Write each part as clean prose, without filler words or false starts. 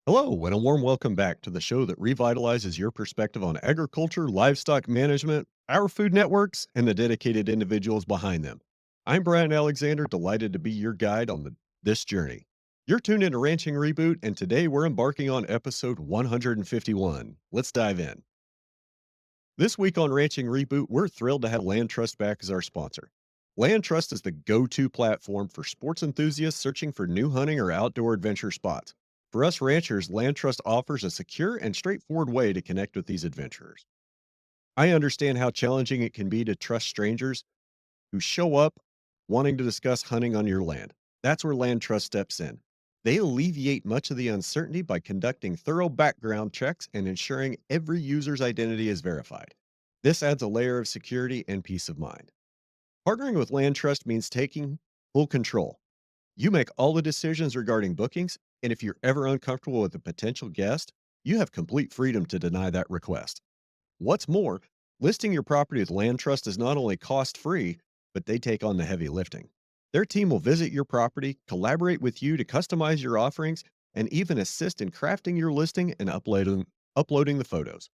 Hello, and a warm welcome back to the show that revitalizes your perspective on agriculture, livestock management, our food networks, and the dedicated individuals behind them. I'm Brian Alexander, delighted to be your guide on this journey. You're tuned into Ranching Reboot, and today we're embarking on episode 151. Let's dive in. This week on Ranching Reboot, we're thrilled to have Land Trust back as our sponsor. Land Trust is the go to platform for sports enthusiasts searching for new hunting or outdoor adventure spots. For us ranchers, Land Trust offers a secure and straightforward way to connect with these adventurers. I understand how challenging it can be to trust strangers who show up wanting to discuss hunting on your land. That's where Land Trust steps in. They alleviate much of the uncertainty by conducting thorough background checks and ensuring every user's identity is verified. This adds a layer of security and peace of mind. Partnering with Land Trust means taking full control. You make all the decisions regarding bookings, and if you're ever uncomfortable with a potential guest, you have complete freedom to deny that request. What's more, listing your property with Land Trust is not only cost free, but they take on the heavy lifting. Their team will visit your property, collaborate with you to customize your offerings, and even assist in crafting your listing and uploading the photos.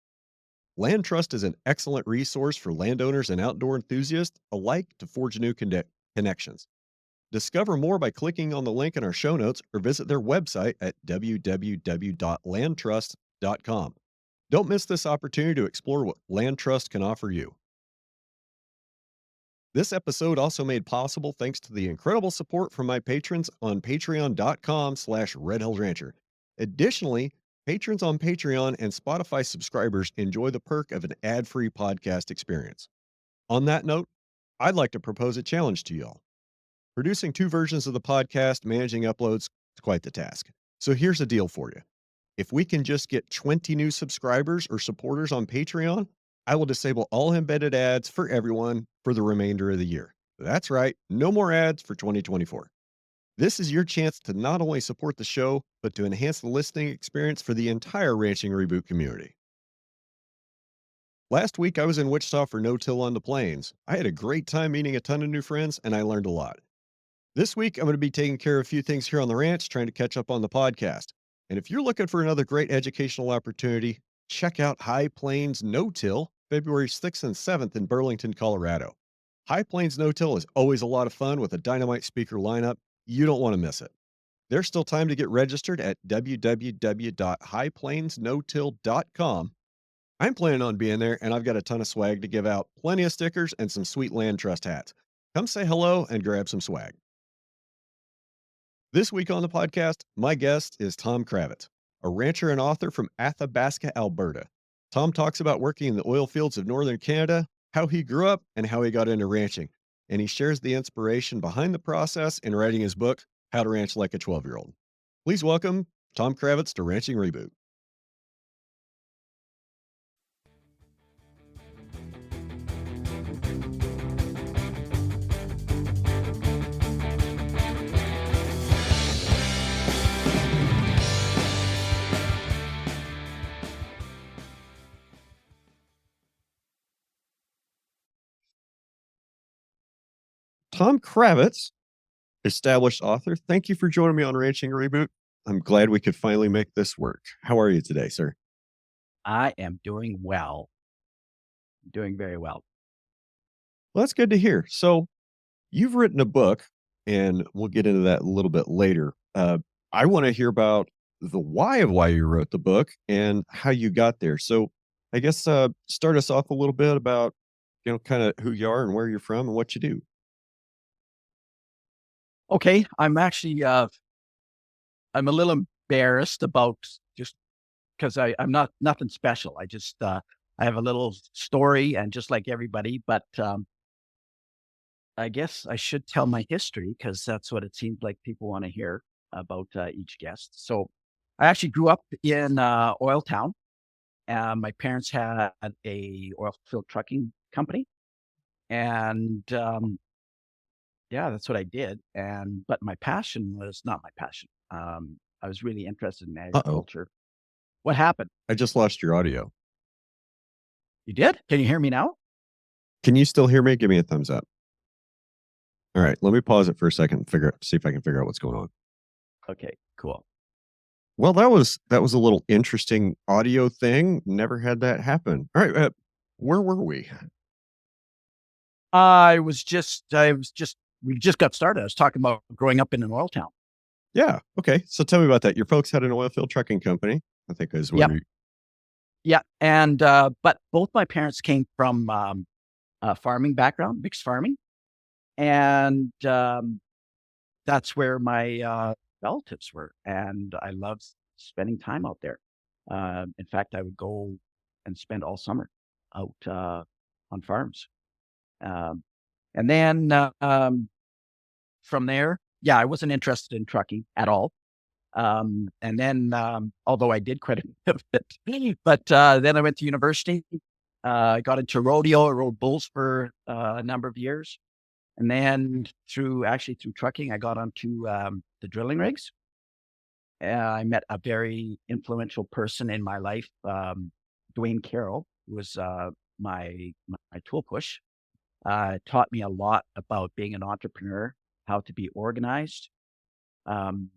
Land Trust is an excellent resource for landowners and outdoor enthusiasts alike to forge new connections. Discover more by clicking on the link in our show notes or visit their website at www.landtrust.com. Don't miss this opportunity to explore what Land Trust can offer you. This episode also made possible thanks to the incredible support from my patrons on patreon.com/redhillsrancher. Additionally, patrons on Patreon and Spotify subscribers enjoy the perk of an ad-free podcast experience. On that note, I'd like to propose a challenge to y'all. Producing two versions of the podcast, managing uploads, is quite the task. So here's the deal for you. If we can just get 20 new subscribers or supporters on Patreon, I will disable all embedded ads for everyone for the remainder of the year. That's right, no more ads for 2024. This is your chance to not only support the show, but to enhance the listening experience for the entire Ranching Reboot community. Last week, I was in Wichita for No Till on the Plains. I had a great time meeting a ton of new friends, and I learned a lot. This week, I'm going to be taking care of a few things here on the ranch, trying to catch up on the podcast. And if you're looking for another great educational opportunity, check out High Plains No Till, February 6th and 7th in Burlington, Colorado. High Plains No Till is always a lot of fun with a dynamite speaker lineup. You don't want to miss it. There's still time to get registered at www.highplainsnotill.com. I'm planning on being there, and I've got a ton of swag to give out, plenty of stickers and some sweet Land Trust hats. Come say hello and grab some swag. This week on the podcast, my guest is Tom Krawiec, a rancher and author from Athabasca, Alberta. Tom talks about working in the oil fields of northern Canada, how he grew up, and how he got into ranching. And he shares the inspiration behind the process in writing his book, How to Ranch Like a 12-Year-Old. Please welcome Tom Krawiec to Ranching Reboot. Tom Krawiec, established author, thank you for joining me on Ranching Reboot. I'm glad we could finally make this work. How are you today, sir? I am doing well. Doing very well. Well, that's good to hear. So, you've written a book, and we'll get into that a little bit later. I want to hear about the why of why you wrote the book and how you got there. So, I guess start us off a little bit about, kind of who you are and where you're from and what you do. Okay, I'm actually I'm a little embarrassed about just because I'm not nothing special. I just I have a little story and just like everybody, but I guess I should tell my history because that's what it seems like people want to hear about each guest. So I actually grew up in Oil Town. My parents had a oil field trucking company, and yeah, that's what I did. But my passion was not my passion. I was really interested in Uh-oh. agriculture. What happened? I just lost your audio. You did? Can you hear me now? Can you still hear me? Give me a thumbs up. All right, let me pause it for a second and see if I can figure out what's going on. Okay, cool. Well, that was a little interesting audio thing. Never had that happen. All right, where were we? I was just, we just got started. I was talking about growing up in an oil town. Yeah. Okay. So tell me about that. Your folks had an oil field trucking company. I think is Yep. where you, Yeah. And, but both my parents came from, a farming background, mixed farming. And, that's where my, relatives were. And I loved spending time out there. In fact, I would go and spend all summer out, on farms. Um, and then, from there, yeah, I wasn't interested in trucking at all. And then, although I did quite a bit of it, but then I went to university. I got into rodeo. I rode bulls for a number of years, and then through trucking, I got onto the drilling rigs. I met a very influential person in my life, Dwayne Carroll, who was my tool push. Taught me a lot about being an entrepreneur, how to be organized, um,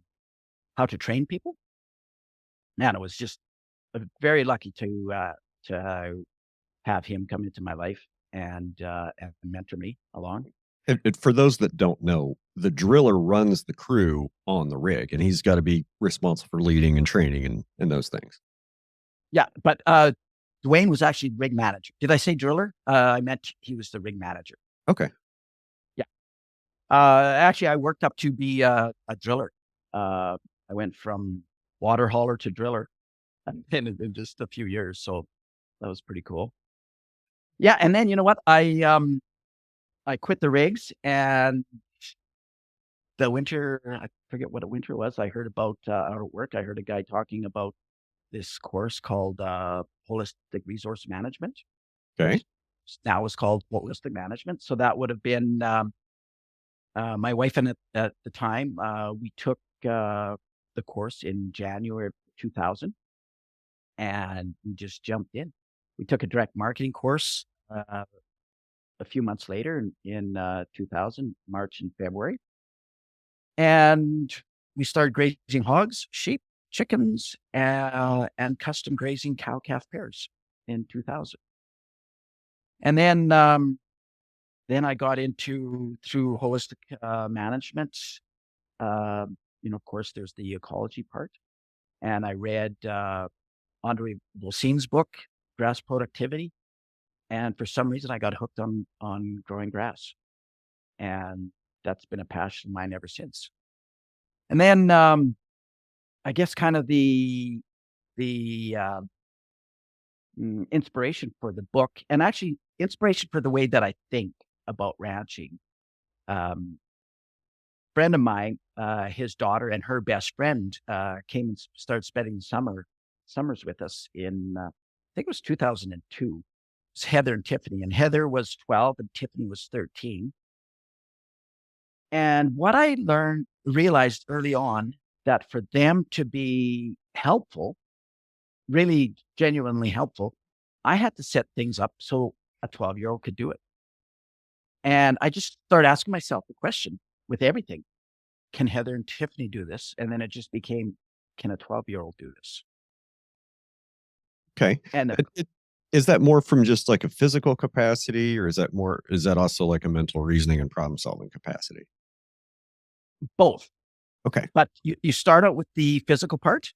how to train people. Man, it was just very lucky to have him come into my life and mentor me along. and for those that don't know, the driller runs the crew on the rig, and he's got to be responsible for leading and training and those things. Yeah, but Dwayne was actually the rig manager. Did I say driller? I meant he was the rig manager. Okay. Yeah. Actually, I worked up to be a driller. I went from water hauler to driller in just a few years, so that was pretty cool. Yeah, and then you know what? I quit the rigs, and the winter, I forget what a winter was. I heard about out at work. I heard a guy talking about this course called holistic resource management, Okay. which now is called holistic management. So that would have been my wife and at the time we took the course in January of 2000, and we just jumped in. We took a direct marketing course a few months later in 2000, March and February. And we started grazing hogs, sheep, chickens, and custom grazing cow calf pairs in 2000. And then I got into through holistic management. Uh, of course, there's the ecology part, and I read Andre Volsine's book, Grass Productivity. And for some reason, I got hooked on growing grass, and that's been a passion of mine ever since. And then I guess kind of the inspiration for the book, and actually inspiration for the way that I think about ranching. Um, Friend of mine, his daughter and her best friend came and started spending summers with us in I think it was 2002. It's Heather and Tiffany, and Heather was 12 and Tiffany was 13. And what I realized early on, that for them to be helpful, really genuinely helpful, I had to set things up so a 12-year-old could do it. And I just started asking myself the question with everything. Can Heather and Tiffany do this? And then it just became, can a 12-year-old do this? Okay. And Is that more from just like a physical capacity, or is that also like a mental reasoning and problem solving capacity? both. Okay. But you start out with the physical part,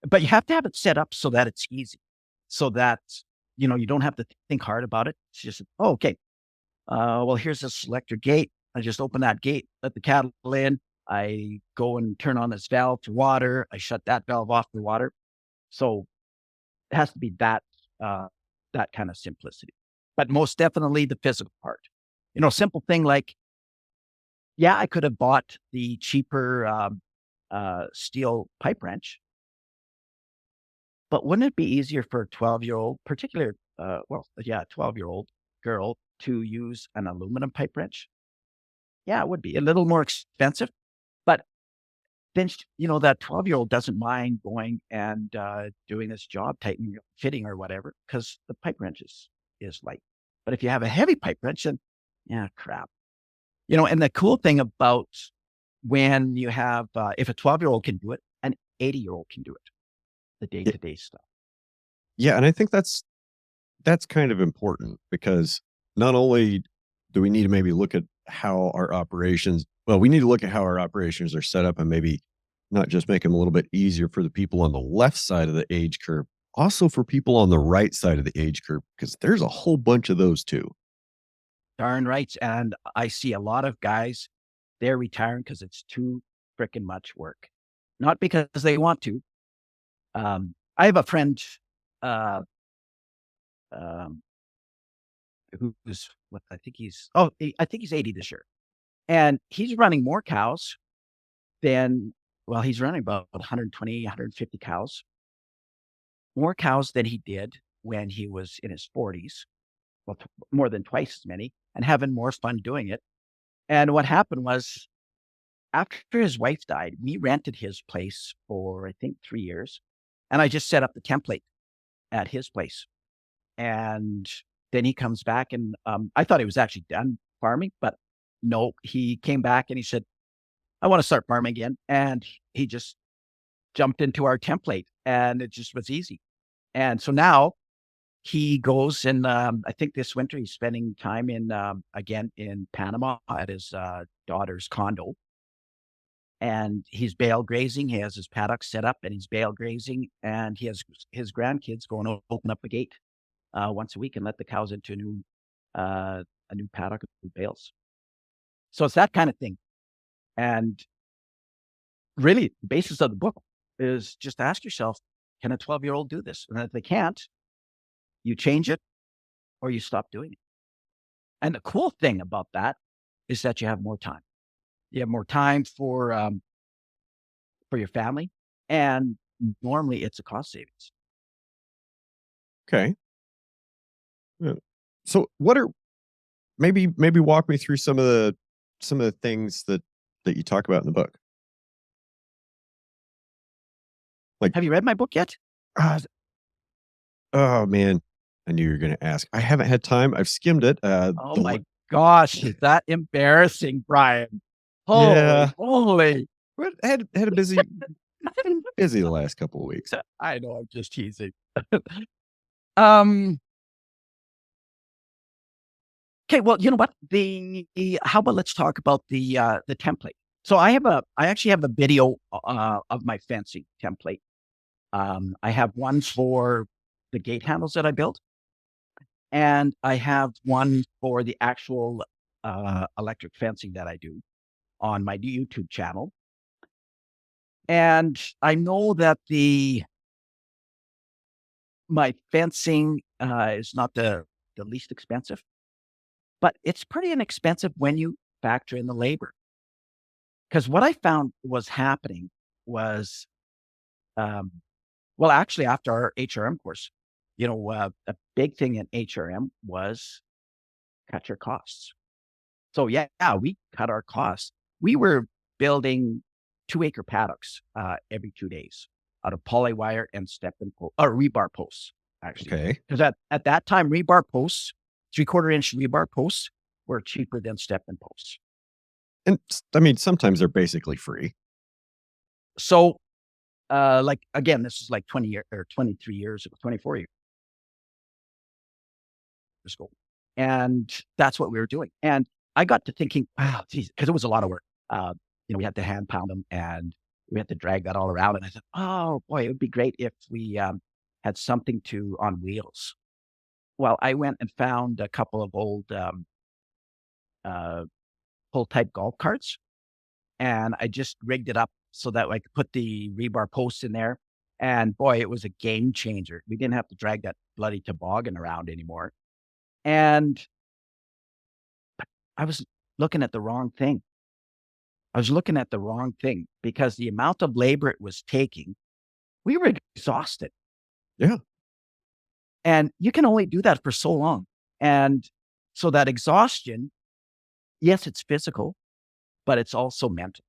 but you have to have it set up so that it's easy, so that, you don't have to think hard about it. It's just, oh, okay. Well, here's a selector gate. I just open that gate, let the cattle in. I go and turn on this valve to water. I shut that valve off to water. So it has to be uh, that kind of simplicity, but most definitely the physical part. Simple thing like, yeah, I could have bought the cheaper steel pipe wrench, but wouldn't it be easier for a 12-year-old, particular, well, yeah, 12-year-old girl to use an aluminum pipe wrench? Yeah, it would be a little more expensive, but then, that 12-year-old doesn't mind going and doing this job, tightening, fitting or whatever, because the pipe wrench is light. But if you have a heavy pipe wrench, then, yeah, crap. And the cool thing about when you have, if a 12-year-old can do it, an 80-year-old can do it, the Yeah, day-to-day stuff. yeah, and I think that's kind of important because not only do we need to maybe look at how our operations well, we need to look at how our operations are set up and maybe not just make them a little bit easier for the people on the left side of the age curve, also for people on the right side of the age curve, because there's a whole bunch of those too. Darn right, and I see a lot of guys, they're retiring because it's too fricking much work. Not because they want to. I have a friend, uh, um, who's what I think he's I think he's 80 this year, and he's running more cows than well, he's running about 120, 150 cows, more cows than he did when he was in his 40s, well, more than twice as many, and having more fun doing it. And what happened was after his wife died, we rented his place for, I think, 3 years, and I just set up the template at his place. And then he comes back and, I thought he was actually done farming, but no, he came back and he said, "I wanna start farming again," and he just jumped into our template, and it just was easy. And so now he goes and, I think this winter he's spending time in, again, in Panama at his, daughter's condo. And he's bale grazing. He has his paddock set up and he's bale grazing, and he has his grandkids going to open up the gate once a week and let the cows into a new paddock with bales. So it's that kind of thing. And really, the basis of the book is just ask yourself, can a 12-year-old do this? And if they can't, you change it or you stop doing it. And the cool thing about that is that you have more time. You have more time for your family, and normally it's a cost savings. Okay. Yeah. So what are maybe walk me through some of the things that you talk about in the book. Like, Have you read my book yet? ah, oh man, I knew you were gonna ask. I haven't had time. I've skimmed it. Oh my gosh, is that embarrassing, Brian? Holy Yeah, moly. but had a busy the last couple of weeks. I know, I'm just teasing. Um, okay, well, you know what? How about let's talk about the template. So I actually have a video of my fencing template. I have one for the gate handles that I built, and I have one for the actual electric fencing that I do on my YouTube channel. And I know that the my fencing is not the least expensive, but it's pretty inexpensive when you factor in the labor. Because what I found was happening was, um, well, actually, after our HRM course, a big thing in HRM was cut your costs. So yeah, we cut our costs. We were building 2-acre paddocks every 2 days out of poly wire and step and or rebar posts, actually. Okay, Because at that time, rebar posts, 3/4 inch rebar posts were cheaper than step and posts. and I mean sometimes they're basically free. So like again, this is like 20 year or 23 years ago, 24 years ago. And that's what we were doing. And I got to thinking, wow, geez, because it was a lot of work. We had to hand pound them and we had to drag that all around. And I thought, oh boy, it would be great if we had something to on wheels. Well, I went and found a couple of old uh, pull type golf carts, and I just rigged it up so that I could put the rebar posts in there. And boy, it was a game changer. We didn't have to drag that bloody toboggan around anymore. And I was looking at the wrong thing. I was looking at the wrong thing because the amount of labor it was taking, we were exhausted. Yeah, And you can only do that for so long. And so that exhaustion, yes, it's physical, but it's also mental.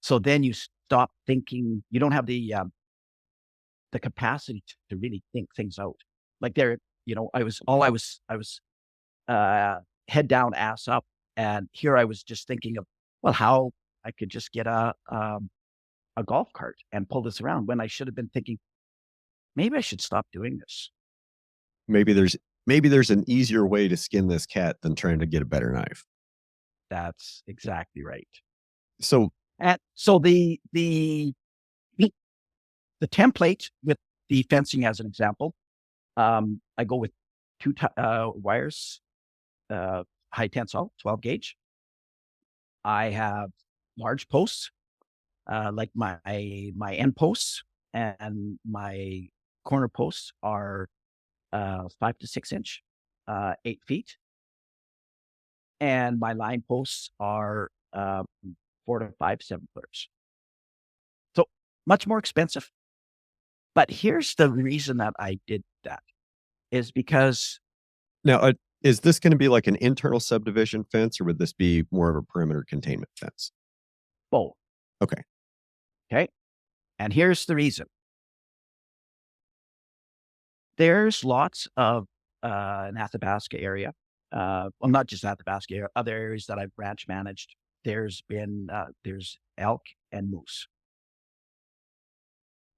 So then you stop thinking, you don't have the capacity to really think things out. Like I was uh, head down, ass up, and here I was just thinking of, well, how I could just get a golf cart and pull this around when I should have been thinking, maybe I should stop doing this. Maybe there's an easier way to skin this cat than trying to get a better knife. That's exactly right. So And so the template with the fencing as an example, I go with two wires, high tensile, 12 gauge. I have large posts, like my end posts and my corner posts are 5 to 6 inch, 8 feet, and my line posts are 4 to 5 7 footers. So much more expensive. But here's the reason that I did that is because now, is this going to be like an internal subdivision fence, or would this be more of a perimeter containment fence? both. Okay. Okay. And here's the reason. There's lots of in Athabasca area. Well, not just Athabasca area, other areas that I've branch managed. There's elk and moose.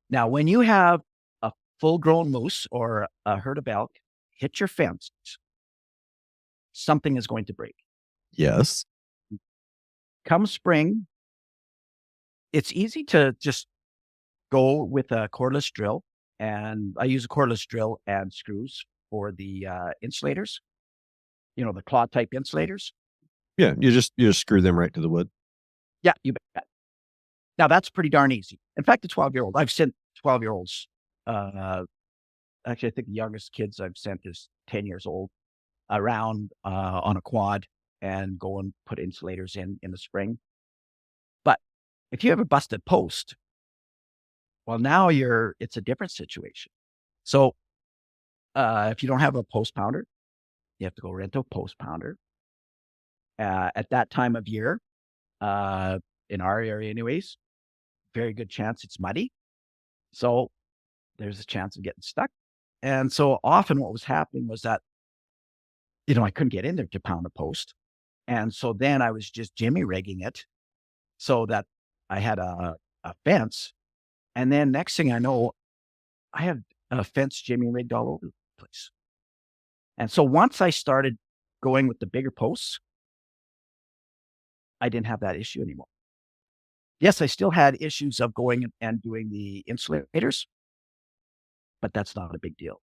Now, when you have a full grown moose or a herd of elk hit your fence, something is going to break. Yes. Come spring, it's easy to just go with a cordless drill, and I use a cordless drill and screws for the insulators, the claw type insulators. Yeah, you just screw them right to the wood. Yeah, you bet. Now that's pretty darn easy. In fact, the 12-year-old, I've sent 12-year-olds. Actually, I think the youngest kids I've sent is 10 years old around on a quad and go and put insulators in the spring. But if you have a busted post, well, now it's a different situation. So if you don't have a post pounder, you have to go rent a post pounder. At that time of year, in our area anyways, very good chance it's muddy. So there's a chance of getting stuck. And so often what was happening was that, I couldn't get in there to pound a post. And so then I was just jimmy rigging it so that I had a fence. And then next thing I know, I have a fence jimmy rigged all over the place. And so once I started going with the bigger posts, I didn't have that issue anymore. Yes, I still had issues of going and doing the insulators, but that's not a big deal.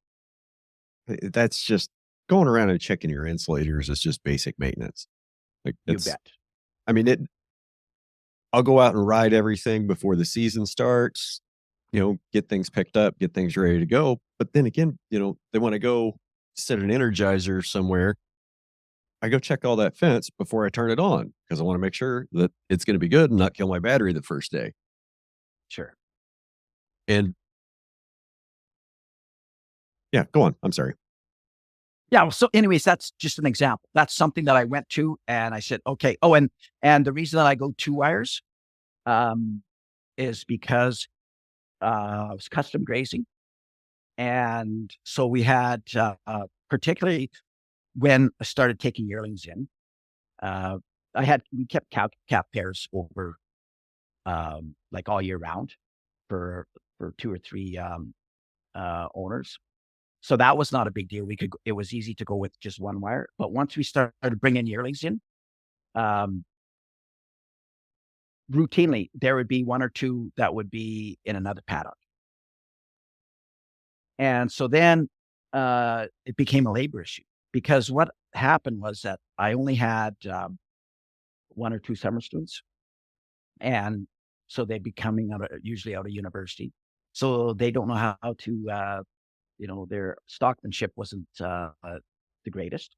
That's just going around and checking your insulators is just basic maintenance. Like You it's bet. I mean, I'll go out and ride everything before the season starts, get things picked up, get things ready to go. But then again, they want to go set an energizer somewhere. I go check all that fence before I turn it on because I want to make sure that it's going to be good and not kill my battery the first day. Sure. And yeah, go on. I'm sorry. Yeah. Well, so anyways, that's just an example. That's something that I went to and I said, okay. Oh, and the reason that I go 2 wires um, is because I was custom grazing. And so we had, particularly when I started taking yearlings in, uh, we kept calf pairs over like all year round for 2 or 3 owners. So that was not a big deal. It was easy to go with just 1 wire. But once we started bringing yearlings in, um, routinely there would be 1 or 2 that would be in another paddock. And so then it became a labor issue because what happened was that I only had 1 or 2 summer students. And so they'd be coming usually out of university. So they don't know how to, their stockmanship wasn't the greatest.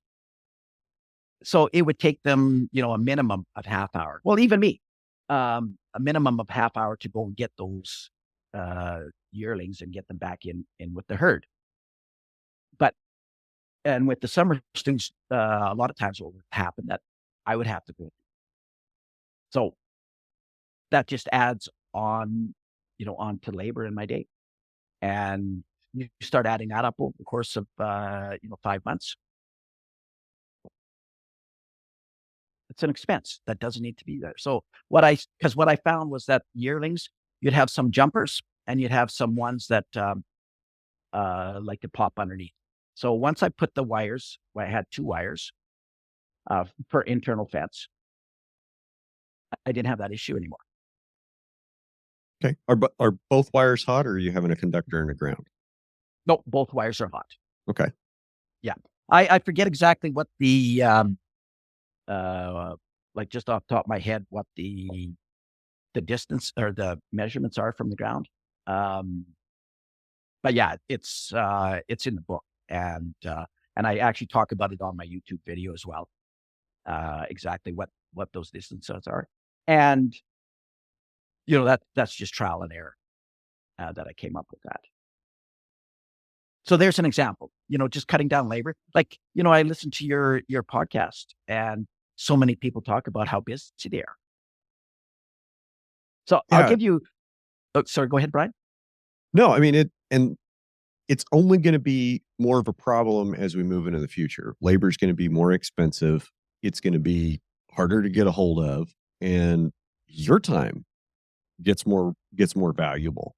So it would take them, a minimum of half hour. Well, even me, a minimum of half hour to go and get those yearlings and get them back in with the herd. But and with the summer students, a lot of times what would happen that I would have to go. So that just adds on, on to labor in my day. And you start adding that up over the course of 5 months. It's an expense that doesn't need to be there. So what I found was that yearlings, you'd have some jumpers and you'd have some ones that like to pop underneath. So once I put the wires, I had 2 wires for internal fence. I didn't have that issue anymore. Okay. Are both wires hot, or are you having a conductor in the ground? No, both wires are hot. Okay. Yeah. I forget exactly what the uh like just off the top of my head what the distance or the measurements are from the ground. Um but yeah, it's in the book, and I actually talk about it on my YouTube video as well. Exactly what those distances are. And that's just trial and error that I came up with that. So there's an example, just cutting down labor. Like, I listen to your podcast, and so many people talk about how busy they are. So I'll Yeah. give you oh, sorry, go ahead, Brian. No, I mean it's only going to be more of a problem as we move into the future. Labor is going to be more expensive. It's going to be harder to get a hold of, and your time gets more valuable.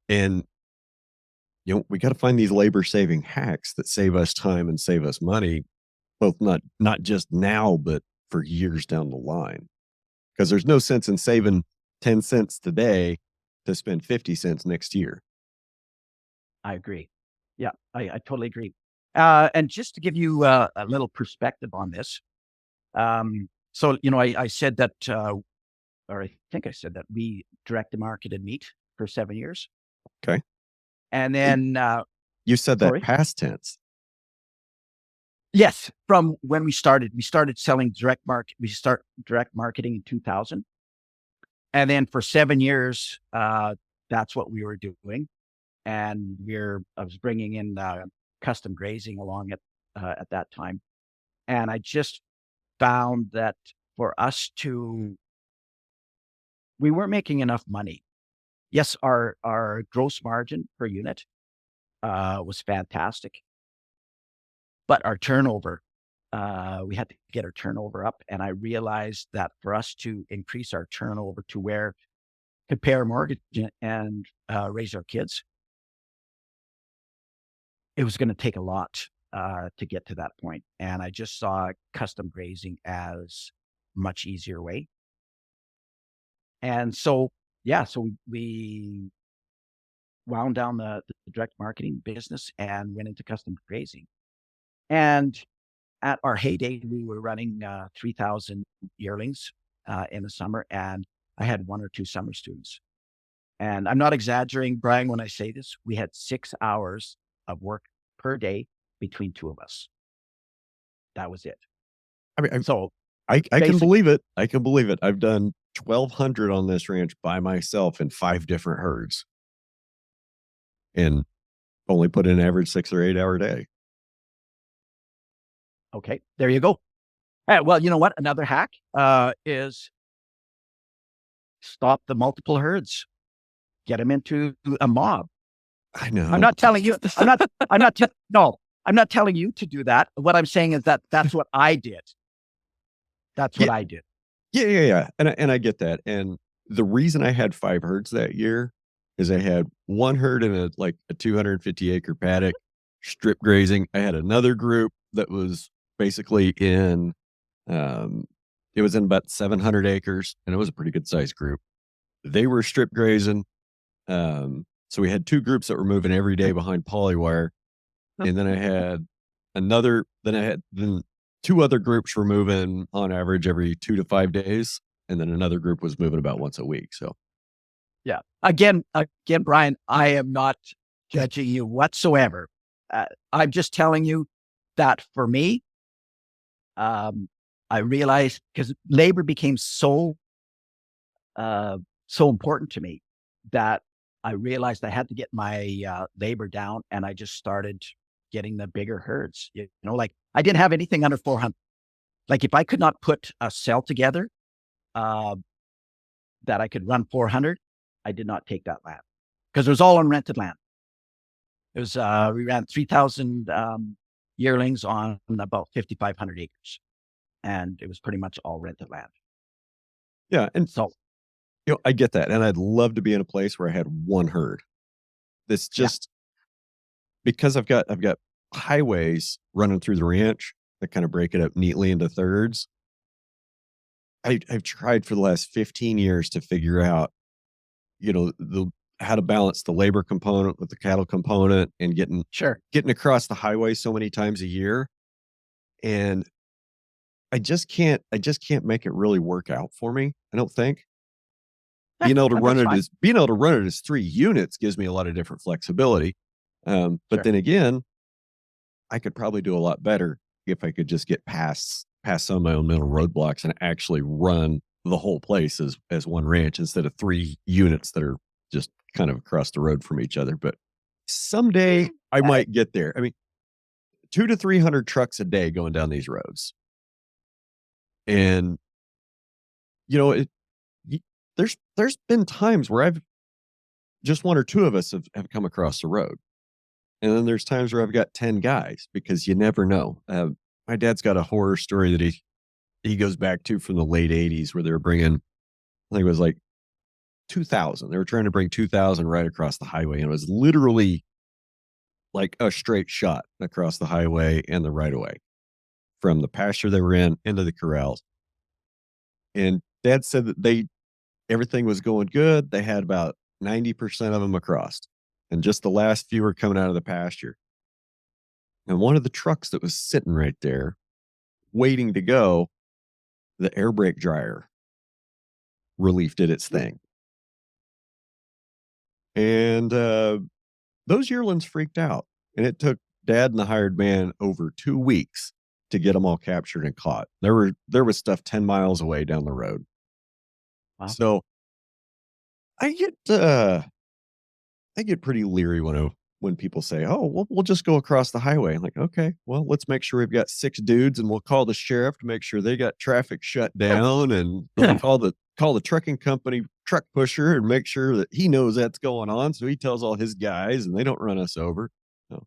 And we got to find these labor saving hacks that save us time and save us money, both not just now, but for years down the line. Because there's no sense in saving 10 cents today to spend 50 cents next year. I agree. Yeah, I totally agree. And just to give you a little perspective on this, so I said that, or I think I said that we direct marketed meat for 7 years, Okay. and Y- then You said that sorry, past tense. yes, from when we started selling We start direct marketing in 2000, and then for 7 years, that's what we were doing, and I was bringing in custom grazing along at that time, and I just found that for us to we weren't making enough money. Yes, our gross margin per unit was fantastic, but our turnover, we had to get our turnover up, and I realized that for us to increase our turnover to where to pay our mortgage and raise our kids, it was going to take a lot to get to that point. And I just saw custom grazing as much easier way. And so, yeah, so we wound down the direct marketing business and went into custom grazing. And at our heyday, we were running 3,000 yearlings in the summer, and I had 1 or 2 summer students. And I'm not exaggerating, Brian, when I say this. We had 6 hours of work per day between two of us. That was it. I mean, So I can basic, believe it. I can believe it. I've done 1,200 on this ranch by myself in 5 different herds, and only put in an average 6 or 8 hour day. okay, there you go. Well, you know what? Another hack is stop the multiple herds. Get them into a mob. I I'm know. not telling you. No, I'm not telling you to do that. What I'm saying is that that's what I did. That's Yeah, what I did. yeah. And I get that. And the reason I had 5 herds that year is I had one herd in a 250-acre paddock, strip grazing. I had another group that was basically um, it was in about 700 acres, and it was a pretty good sized group. They were strip grazing. So we had 2 groups that were moving every day behind polywire, and then 2 other groups were moving on average every 2 to 5 days, and then another group was moving about once a week. So Yeah. Again, Brian, I am not judging you whatsoever. I'm just telling you that for me, I realized because labor became uh, so important to me that I realized I had to get my labor down, and I just started getting the bigger herds. Like I didn't have anything under 400. Like if I could not put a cell together uh, that I could run 400, I did not take that land because it was all on rented land. It was we ran 3,000 yearlings on about 5,500 acres, and it was pretty much all rented land. yeah, and So I get that, and I'd love to be in a place where I had one herd. That's Yeah, just because I've got highways running through the ranch that kind of break it up neatly into thirds. I've tried for the last 15 years to figure out, the how to balance the labor component with the cattle component and sure. getting across the highway so many times a year, and I just can't make it really work out for me, I don't think. Yeah, that's fine. Being able to run it as 3 units gives me a lot of different flexibility, but Sure. then again, I could probably do a lot better if I could just get past some of my own mental roadblocks and actually run the whole place as one ranch instead of 3 units that are just kind of across the road from each other, but someday I Uh, might get there. I mean, 2 to 300 trucks a day going down these roads, and, it y there's been times where I've just 1 or 2 of us have come across the road, and then there's times where I've got 10 guys because you never know. My dad's got a horror story that he goes back to from the late '80s where they were bringing, I think it was like 2,000. They were trying to bring 2,000 right across the highway, and it was literally like a straight shot across the highway and the right of way from the pasture they were in into the corrals. And dad said that everything was going good. They had about 90% of them across, and just the last few were coming out of the pasture. And one of the trucks that was sitting right there waiting to go, the air brake dryer relief did its thing. And those yearlings freaked out. And it took dad and the hired man over 2 weeks to get them all captured and caught. There was stuff 10 miles away down the road. Wow. So I get I get pretty leery when people say, "Oh, we'll just go across the highway." I'm like, "Okay, well, let's make sure we've got 6 dudes, and we'll call the sheriff to make sure they got traffic shut down, and we'll call the trucking company truck pusher and make sure that he knows that's going on, so he tells all his guys, and they don't run us over." No,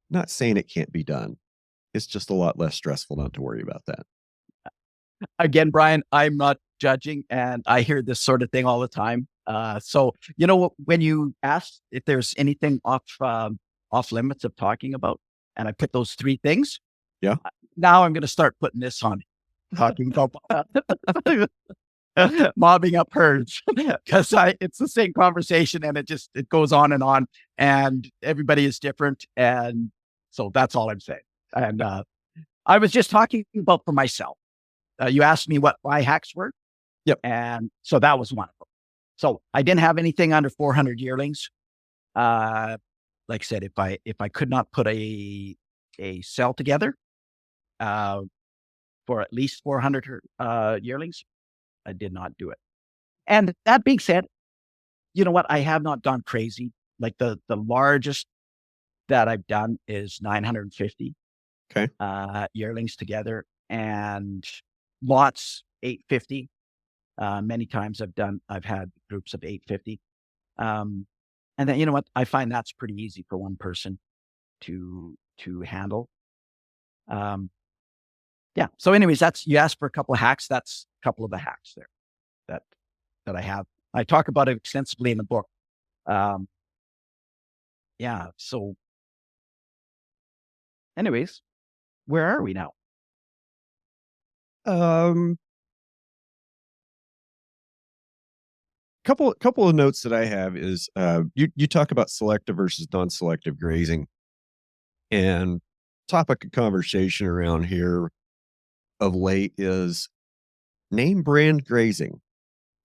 not saying it can't be done. It's just a lot less stressful not to worry about that. Again, Brian, I'm not judging, and I hear this sort of thing all the time. So, when you asked if there's anything off limits of talking about, and I put those 3 things, Yeah. now I'm gonna start putting this on, talking about mobbing up herds because I it's the same conversation, and it goes on, and everybody is different, and so that's all I'm saying. And, I was just talking about for myself. You asked me what my hacks were, Yep. and so that was one of them. So I didn't have anything under 400 yearlings. Uh, like I said, if I could not put a cell together uh, for at least 400 yearlings, I did not do it. And that being said, you know what? I have not gone crazy. Like the largest that I've done is 950 Okay. yearlings together, and lots 850. Many times I've had groups of 850. Um, and then you know what? I find that's pretty easy for one person to handle. Um, yeah. So, anyways, that's you asked for a couple of hacks. That's a couple of the hacks there that that I have. I talk about it extensively in the book. Um, yeah. So, anyways, where are we now? Um, couple of notes that I have is, you talk about selective versus non-selective grazing, and topic of conversation around here of late is name brand grazing.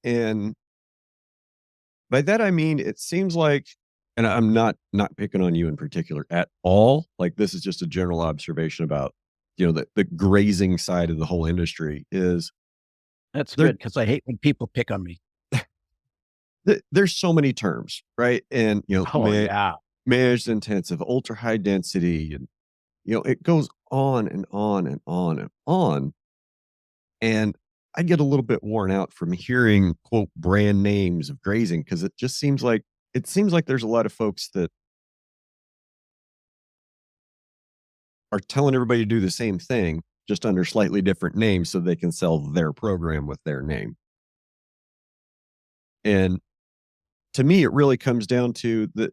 And by that I mean it seems like, and I'm not picking on you in particular at all. Like this is just a general observation about, the grazing side of the whole industry is That's there good because I hate when people pick on me. there's so many terms, right? And Oh yeah. managed intensive, ultra high density, and it goes on and on and on and on. And I get a little bit worn out from hearing quote brand names of grazing because it seems like there's a lot of folks that are telling everybody to do the same thing just under slightly different names so they can sell their program with their name. And to me, it really comes down to that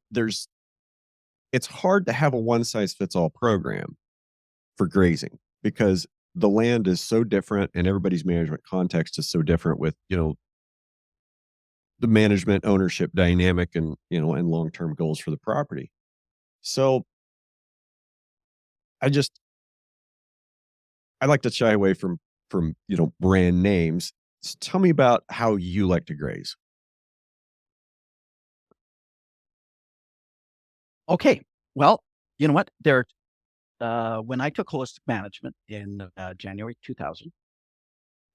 it's hard to have a one size fits all program for grazing because the land is so different and everybody's management context is so different with, the management ownership dynamic and, and long-term goals for the property. So I just I like to shy away from, brand names. Tell me about how you like to graze. Okay. Well, you know what? When I took holistic management in January 2000,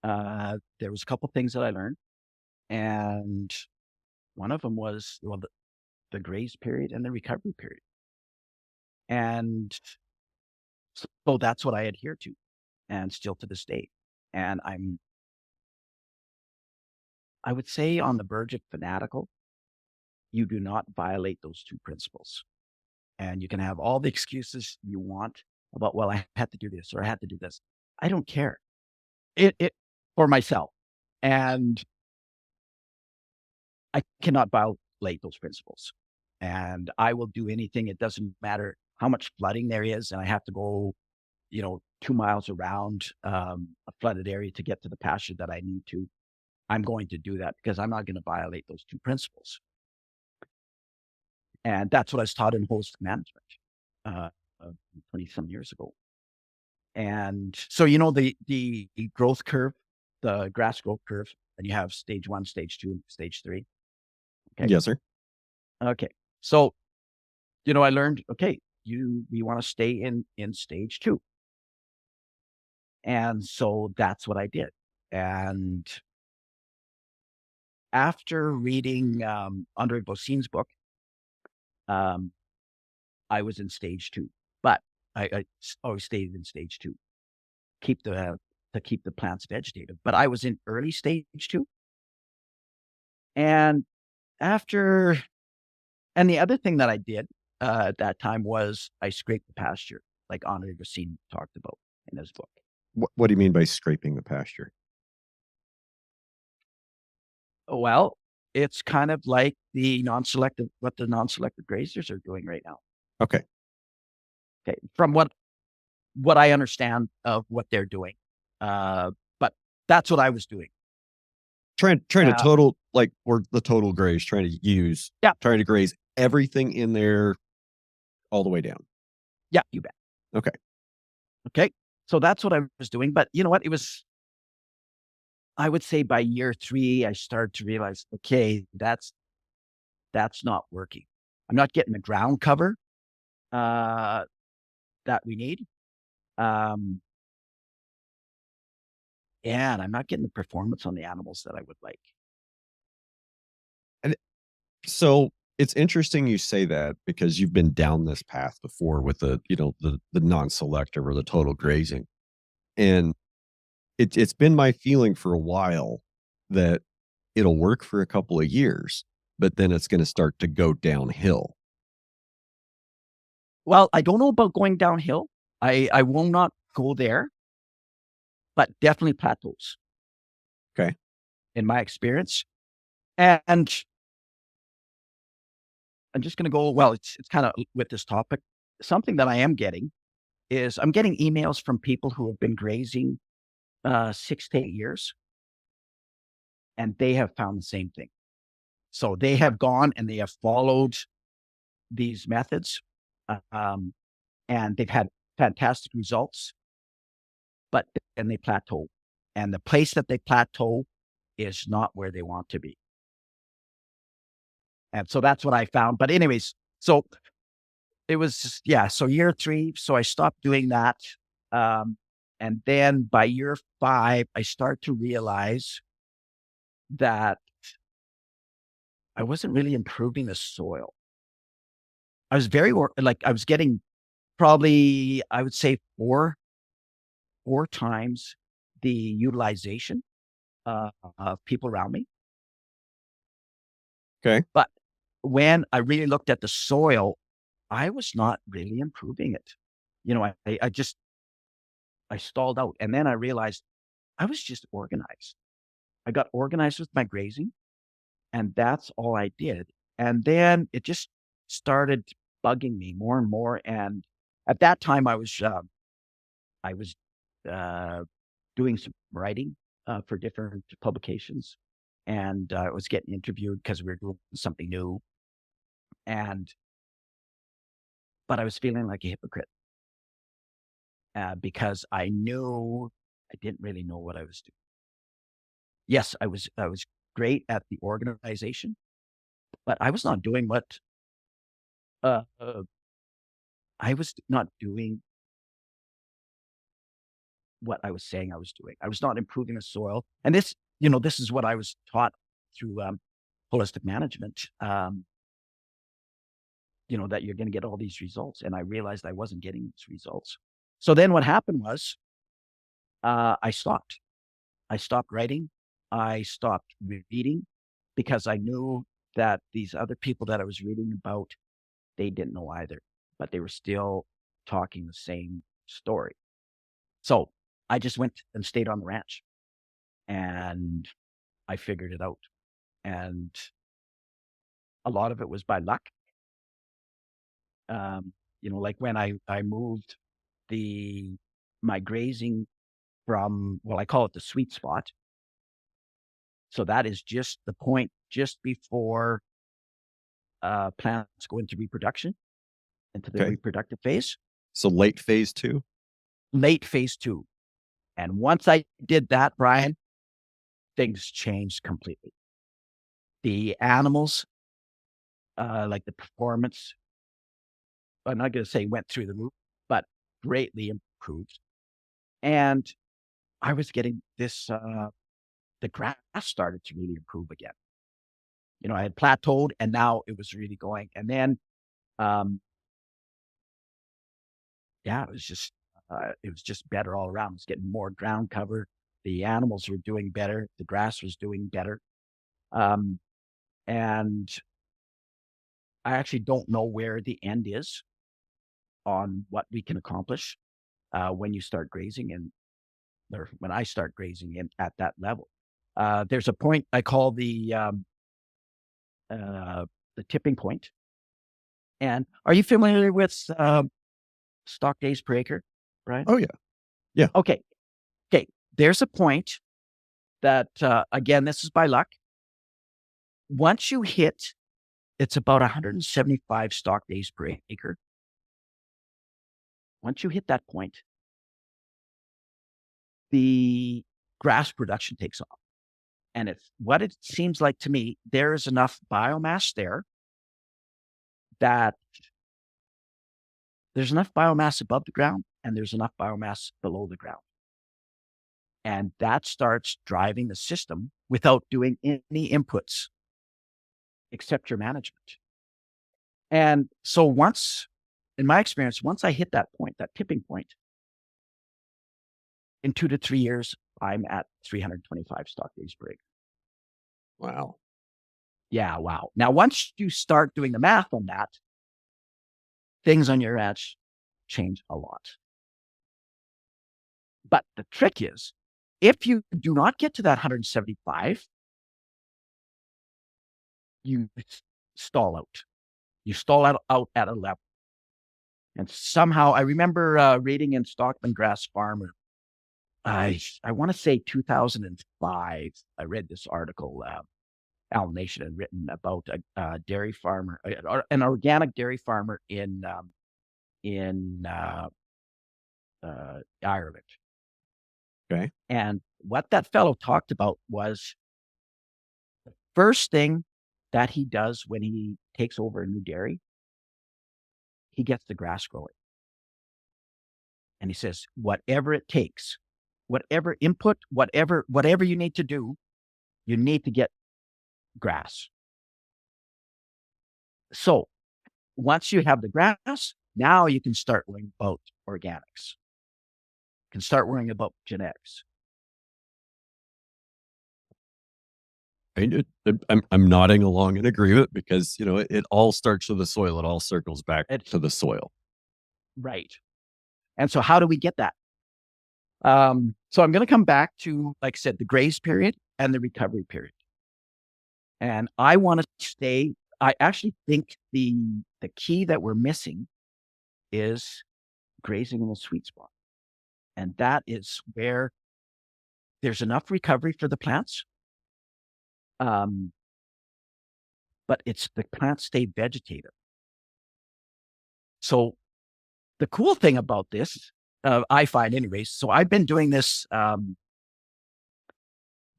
there was a couple things that I learned, and one of them was the graze period and the recovery period, and so that's what I adhere to, and still to this day. And I would say on the verge of fanatical. You do not violate those two principles, and you can have all the excuses you want about, well, I had to do this or I had to do this. I don't care. It for myself, and I cannot violate those principles. And I will do anything. It doesn't matter how much flooding there is, and I have to go, 2 miles around a flooded area to get to the pasture that I need to. I'm going to do that because I'm not going to violate those two principles. And that's what I was taught in holistic management, uh, 20 some years ago. And so, the growth curve, the grass growth curve, and you have stage one, stage two, and stage three. Okay. Yes, sir. Okay. So, I learned, okay, we want to stay in stage two. And so that's what I did. And after reading Andre Bossine's book, um, I was in stage two, but I always stayed in stage two, keep the to keep the plants vegetative. But I was in early stage two, and after and the other thing that I did at that time was I scraped the pasture, like Andre Racine talked about in his book. What do you mean by scraping the pasture? Well, it's kind of like what the non-selective grazers are doing right now. Okay. Okay, from what I understand of what they're doing, but that's what I was doing. Trying to Uh, total like or the total graze, yeah, trying to graze everything in there all the way down. yeah, you bet. Okay. Okay. So that's what I was doing. But you know what? I would say by year three, I started to realize, okay, that's not working. I'm not getting the ground cover uh, that we need. Um, and I'm not getting the performance on the animals that I would like. And so it's interesting you say that because you've been down this path before with the non-selective or the total grazing. And it's been my feeling for a while that it'll work for a couple of years, but then it's gonna start to go downhill. Well, I don't know about going downhill. I will not go there, but definitely plateaus Okay. in my experience. And I'm just going to go. Well, it's kind of with this topic. Something that I am getting is I'm getting emails from people who have been grazing 6 to 8 years, and they have found the same thing. So they have gone and they have followed these methods, um, and they've had fantastic results. But then they plateau, and the place that they plateau is not where they want to be. And so that's what I found. But anyways, so it was yeah. So year three, so I stopped doing that. Um, and then by year five, I start to realize that I wasn't really improving the soil. I was like I was getting probably I would say four times the utilization of people around me. Okay. But when I really looked at the soil, I was not really improving it. I just I stalled out, and then I realized I was just organized. I got organized with my grazing, And that's all I did. And then it just started bugging me more and more. And at that time, I was uh, doing some writing for different publications, and I was getting interviewed because we were doing something new. And but I was feeling like a hypocrite because I knew I didn't really know what I was doing. Yes, I was great at the organization, but I was not doing what uh, uh, I was not doing what I was saying I was doing. I was not improving the soil. And this is what I was taught through holistic management, that you're going to get all these results. And I realized I wasn't getting these results. So then what happened was I stopped. I stopped writing. I stopped reading because I knew that these other people that I was reading about, they didn't know either, but they were still talking the same story. So I just went and stayed on the ranch and I figured it out. And a lot of it was by luck. Like when I moved the my grazing from, well, I call it the sweet spot. So that is just the point just before plants go into reproduction, into their Okay. reproductive phase, So late phase two. late phase two. And once I did that, Brian, things changed completely. The animals, like the performance, I'm not going to say went through the roof, but greatly improved. And I was getting the grass started to really improve again. I had plateaued and now it was really going. And then, um, yeah, it was just better all around. It was getting more ground cover. The animals were doing better. The grass was doing better. Um, and I actually don't know where the end is on what we can accomplish when you start grazing or when I start grazing at that level. There's a point I call uh, the tipping point. And are you familiar with stock days per acre, Brian? Oh, yeah. Yeah. Okay. Okay. There's a point that, again, this is by luck. Once you hit, it's about 175 stock days per acre. Once you hit that point, the grass production takes off. And it's what it seems like to me, there is enough biomass there that there's enough biomass above the ground and there's enough biomass below the ground. And that starts driving the system without doing any inputs except your management. And so in my experience, once I hit that point, that tipping point, in 2 to 3 years, I'm at 325 stock days per acre. Wow. Yeah, wow. Now, once you start doing the math on that, things on your ranch change a lot. But the trick is, if you do not get to that 175, you stall out. You stall out at a level. And somehow, I remember reading in Stockman Grass Farmer, I want to say 2005. I read this article. Al Nation had written about a dairy farmer, an organic dairy farmer in Ireland. Okay. And what that fellow talked about was the first thing that he does when he takes over a new dairy, he gets the grass growing. And he says, whatever it takes, whatever input, whatever you need to do, you need to get grass. So once you have the grass, now you can start worrying about organics. You can start worrying about genetics. I'm nodding along in agreement because it all starts with the soil. It all circles back It's to the soil. right. And so how do we get that? So I'm going to come back to, like I said, the graze period and the recovery period. And I want to stay. I actually think the key that we're missing is grazing in the sweet spot. And that is where there's enough recovery for the plants. Um, but it's the plants stay vegetative. So the cool thing about this, I find anyways, so I've been doing this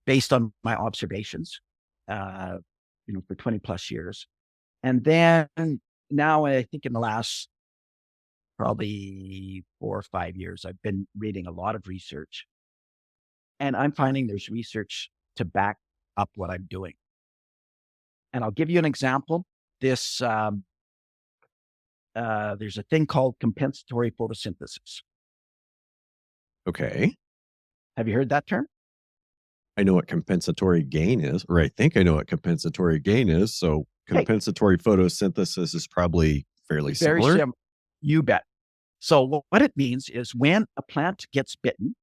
based on my observations, uh, for 20 plus years. And then now I think in the last probably 4 or 5 years, I've been reading a lot of research, and I'm finding there's research to back up what I'm doing. And I'll give you an example. This there's a thing called compensatory photosynthesis. Okay. Have you heard that term? I know what compensatory gain is, or I think I know what compensatory gain is. So Okay, compensatory photosynthesis is probably fairly very similar. similar. You bet. So what it means is when a plant gets bitten,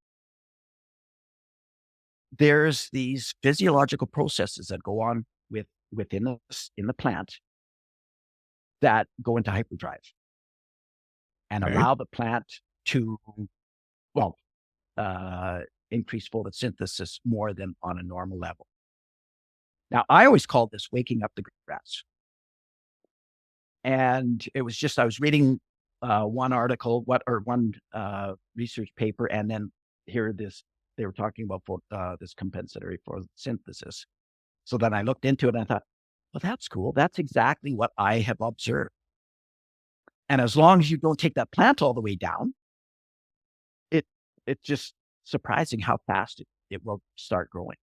there's these physiological processes that go on in the plant that go into hyperdrive and Okay. allow the plant to, well, uh, increase photosynthesis more than on a normal level. Now, I always called this waking up the grass. And it was just, I was reading one article, one research paper, and then here they were talking about this compensatory photosynthesis. So then I looked into it and I thought, well, that's cool. That's exactly what I have observed. And as long as you don't take that plant all the way down, it it's just surprising how fast it will start growing.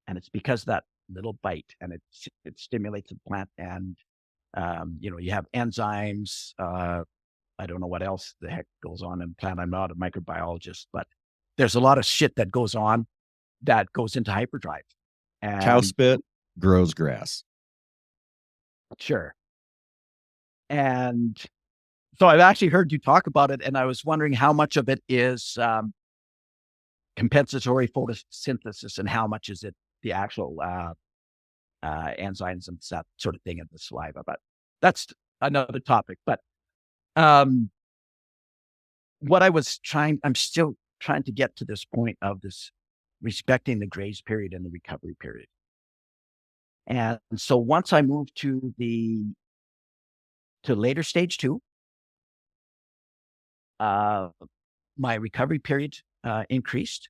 And it's because that little bite, and it stimulates the plant, and you have enzymes. I don't know what else the heck goes on in plant. I'm not a microbiologist, but there's a lot of shit that goes on that goes into hyperdrive. Cow And spit grows grass. sure. And so I've actually heard you talk about it, and I was wondering how much of it is compensatory photosynthesis and how much is it the actual enzymes and that sort of thing in the saliva. But that's another topic. But um, what I'm still trying to get to this point of this respecting the grace period and the recovery period. And so once I moved to later stage 2, uh, my recovery period increased.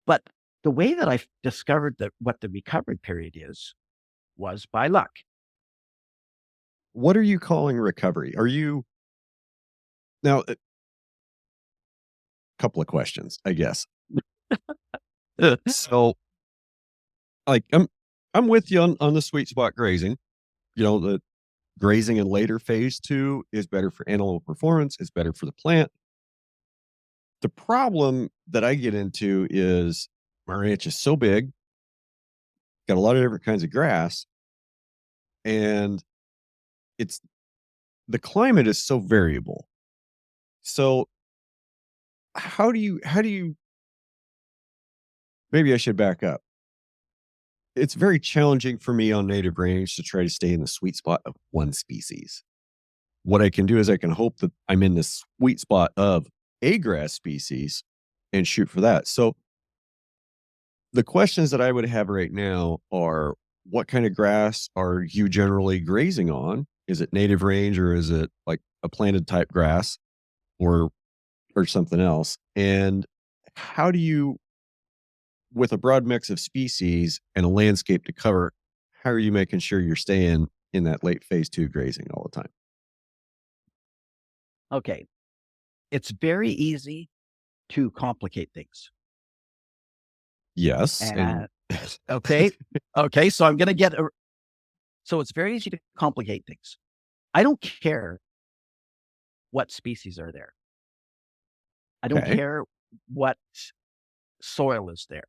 But the way that I discovered that what the recovery period is was by luck. What are you calling recovery? Are you now a couple of questions, I guess. So like I'm with you on the sweet spot grazing. The grazing in later phase 2 is better for animal performance, it's better for the plant. The problem that I get into is my ranch is so big, got a lot of different kinds of grass, and it's the climate is so variable. So how do you maybe I should back up. It's very challenging for me on native range to try to stay in the sweet spot of one species. What I can do is I can hope that I'm in the sweet spot of a grass species and shoot for that. So the questions that I would have right now are, what kind of grass are you generally grazing on? Is it native range, or is it like a planted type grass, or something else? And how do you, with a broad mix of species and a landscape to cover, how are you making sure you're staying in that late phase 2 grazing all the time? Okay. It's very easy to complicate things. Yes, and And okay. Okay. So I'm going to so it's very easy to complicate things. I don't care what species are there. I don't okay. care what soil is there.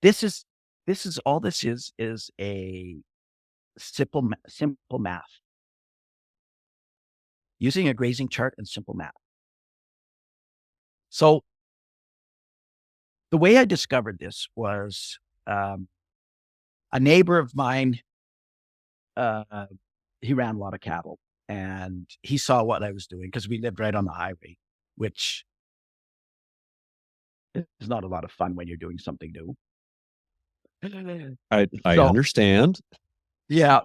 This is all this is a simple math using a grazing chart and simple math. So the way I discovered this was a neighbor of mine, uh, he ran a lot of cattle, and he saw what I was doing because we lived right on the highway, which is not a lot of fun when you're doing something new. I So understand. yeah,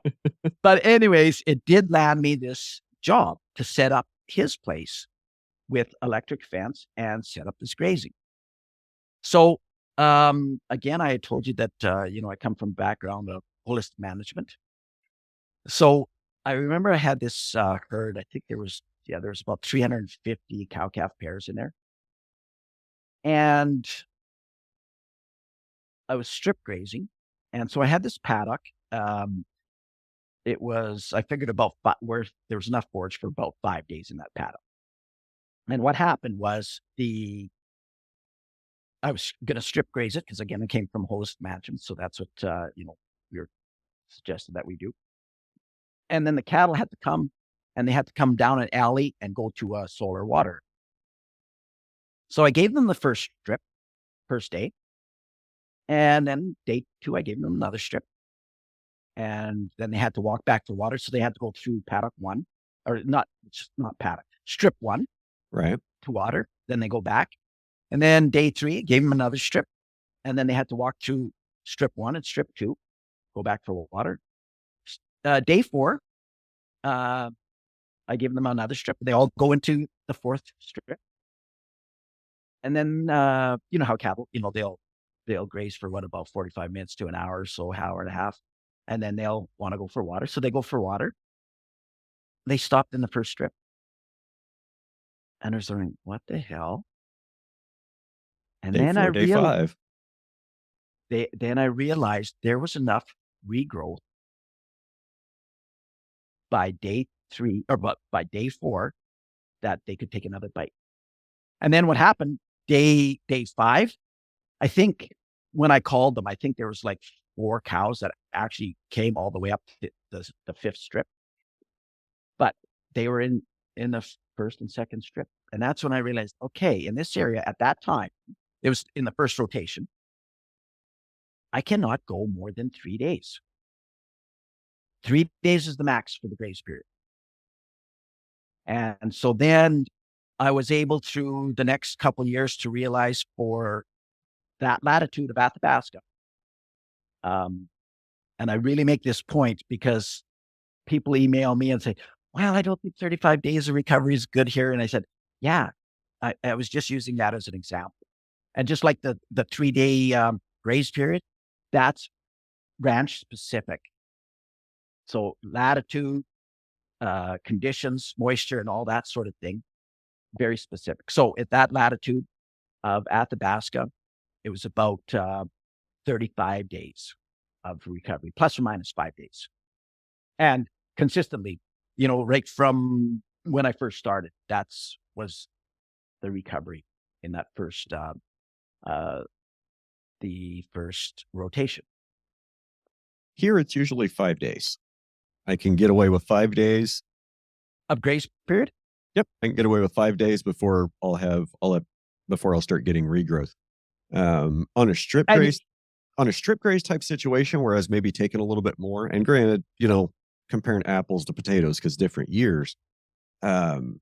but anyways, it did land me this job to set up his place with electric fence and set up this grazing. So, again, I had told you that, I come from background of holistic management. So I remember I had this herd. I think there was about 350 cow calf pairs in there. And I was strip grazing. And so I had this paddock. Um, I figured where there was enough forage for about 5 days in that paddock. And what happened was I was going to strip graze it because again, it came from holistic management. So that's what, we were suggested that we do. And then the cattle had to come and they had to come down an alley and go to solar water. So I gave them the first strip, first day. And then day 2, I gave them another strip. And then they had to walk back to water. So they had to go through paddock 1, or not paddock, strip 1 Right. to water. Then they go back. And then day 3, gave them another strip. And then they had to walk through strip 1 and strip 2, go back for water. Day 4, I gave them another strip. They all go into the 4th strip. And then, you know how cattle, they'll graze for about 45 minutes to an hour or so, hour and a half. And then they'll want to go for water. So they go for water. They stopped in the first strip. And I was wondering, what the hell? And Day then I 4, day realized 5. there was enough regrowth by day 3 but by day 4 that they could take another bite. And then what happened day 5, I think when I called them, I think there was like 4 cows that actually came all the way up to the 5th strip, but they were in the first and second strip. And that's when I realized, okay, in this area at that time, it was in the first rotation. I cannot go more than 3 days. 3 days is the max for the grace period. And so then I was able through the next couple of years to realize for that latitude of Athabasca, and I really make this point because people email me and say, well, I don't think 35 days of recovery is good here. And I said, yeah, I was just using that as an example. And just like the 3-day graze period, that's ranch specific. So latitude, conditions, moisture, and all that sort of thing, very specific. So at that latitude of Athabasca, it was about 35 days of recovery, plus or minus 5 days. And consistently, right from when I first started, was the recovery in that the first rotation. Here it's usually 5 days. I can get away with 5 days. Of grace period? Yep, I can get away with 5 days before before I'll start getting regrowth. On a strip And graze type situation, where I was maybe taking a little bit more, and granted, comparing apples to potatoes because different years, um,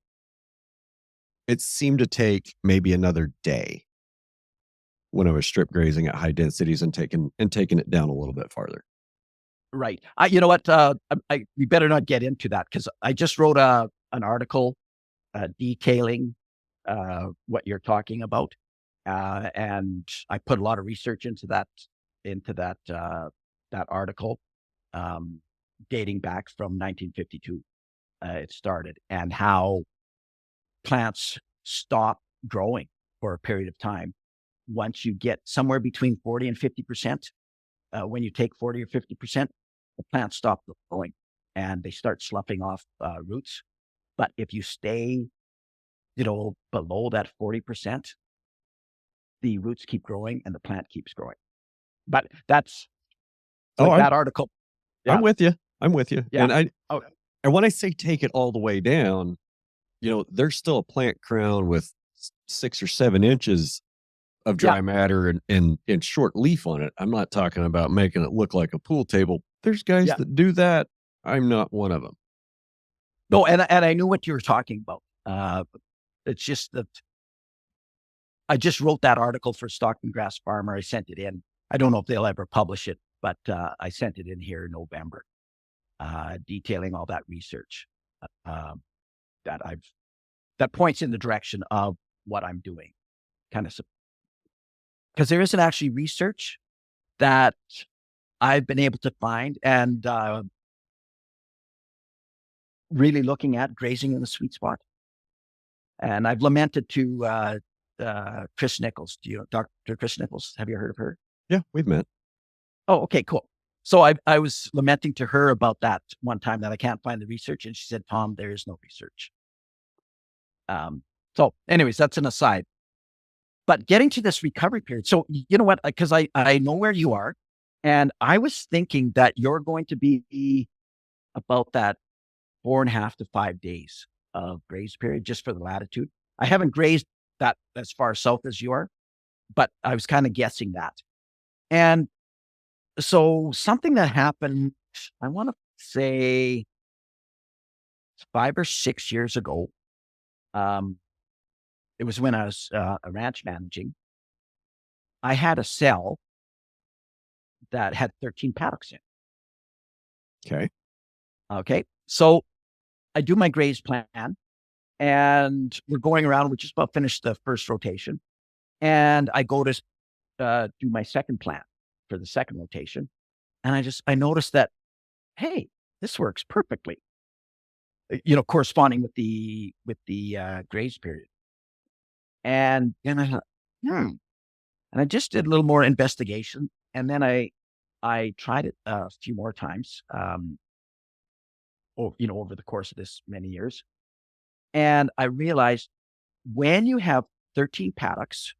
it seemed to take maybe another day when I was strip grazing at high densities and taking it down a little bit farther. right. You know what? We better not get into that because I just wrote an article detailing what you're talking about, and I put a lot of research into that article, dating back from 1952. It started, and how plants stop growing for a period of time once you get somewhere between 40 and 50%. When you take 40 or 50%, the plants stop growing and they start sloughing off roots. But if you stay, below that 40%, the roots keep growing and the plant keeps growing. But that's Oh, like that article. I'm Yeah. with you. I'm with you. Yeah. Oh, And when I say take it all the way down, there's still a plant crown with 6 or 7 inches of Yeah, dry matter and short leaf on it. I'm not talking about making it look like a pool table. There's guys yeah. that do that. I'm not one of them. No, and I knew what you were talking about. It's just that I just wrote that article for Stockton Grass Farmer. I sent it in. I don't know if they'll ever publish it, but I sent it in here in November, detailing all that research um, that I've that points in the direction of what I'm doing. Kind of because there isn't actually research that I've been able to find and really looking at grazing in the sweet spot. And I've lamented to Chris Nichols. Do you know Dr. Chris Nichols? Have you heard of her? Yeah, we've met. Oh, okay, cool. So I was lamenting to her about that one time that I can't find the research, and she said, "Tom, there is no research." So, anyways, that's an aside. But getting to this recovery period. So you know what? Because I know where you are, and I was thinking that you're going to be about that 4.5 to 5 days of graze period just for the latitude. I haven't grazed that as far south as you are, but I was kind of guessing that. And so something that happened, I want to say 5 or 6 years ago. Um, it was when I was a ranch managing. I had a cell that had 13 paddocks in. Okay. Okay. So I do my graze plan and we're going around. We just about finished the first rotation. And I go to do my second plan for the second rotation. And I noticed that, hey, this works perfectly, corresponding with the graze period. And then I thought, hmm. And I just did a little more investigation. And then I tried it a few more times, over the course of this many years. And I realized when you have 13 paddocks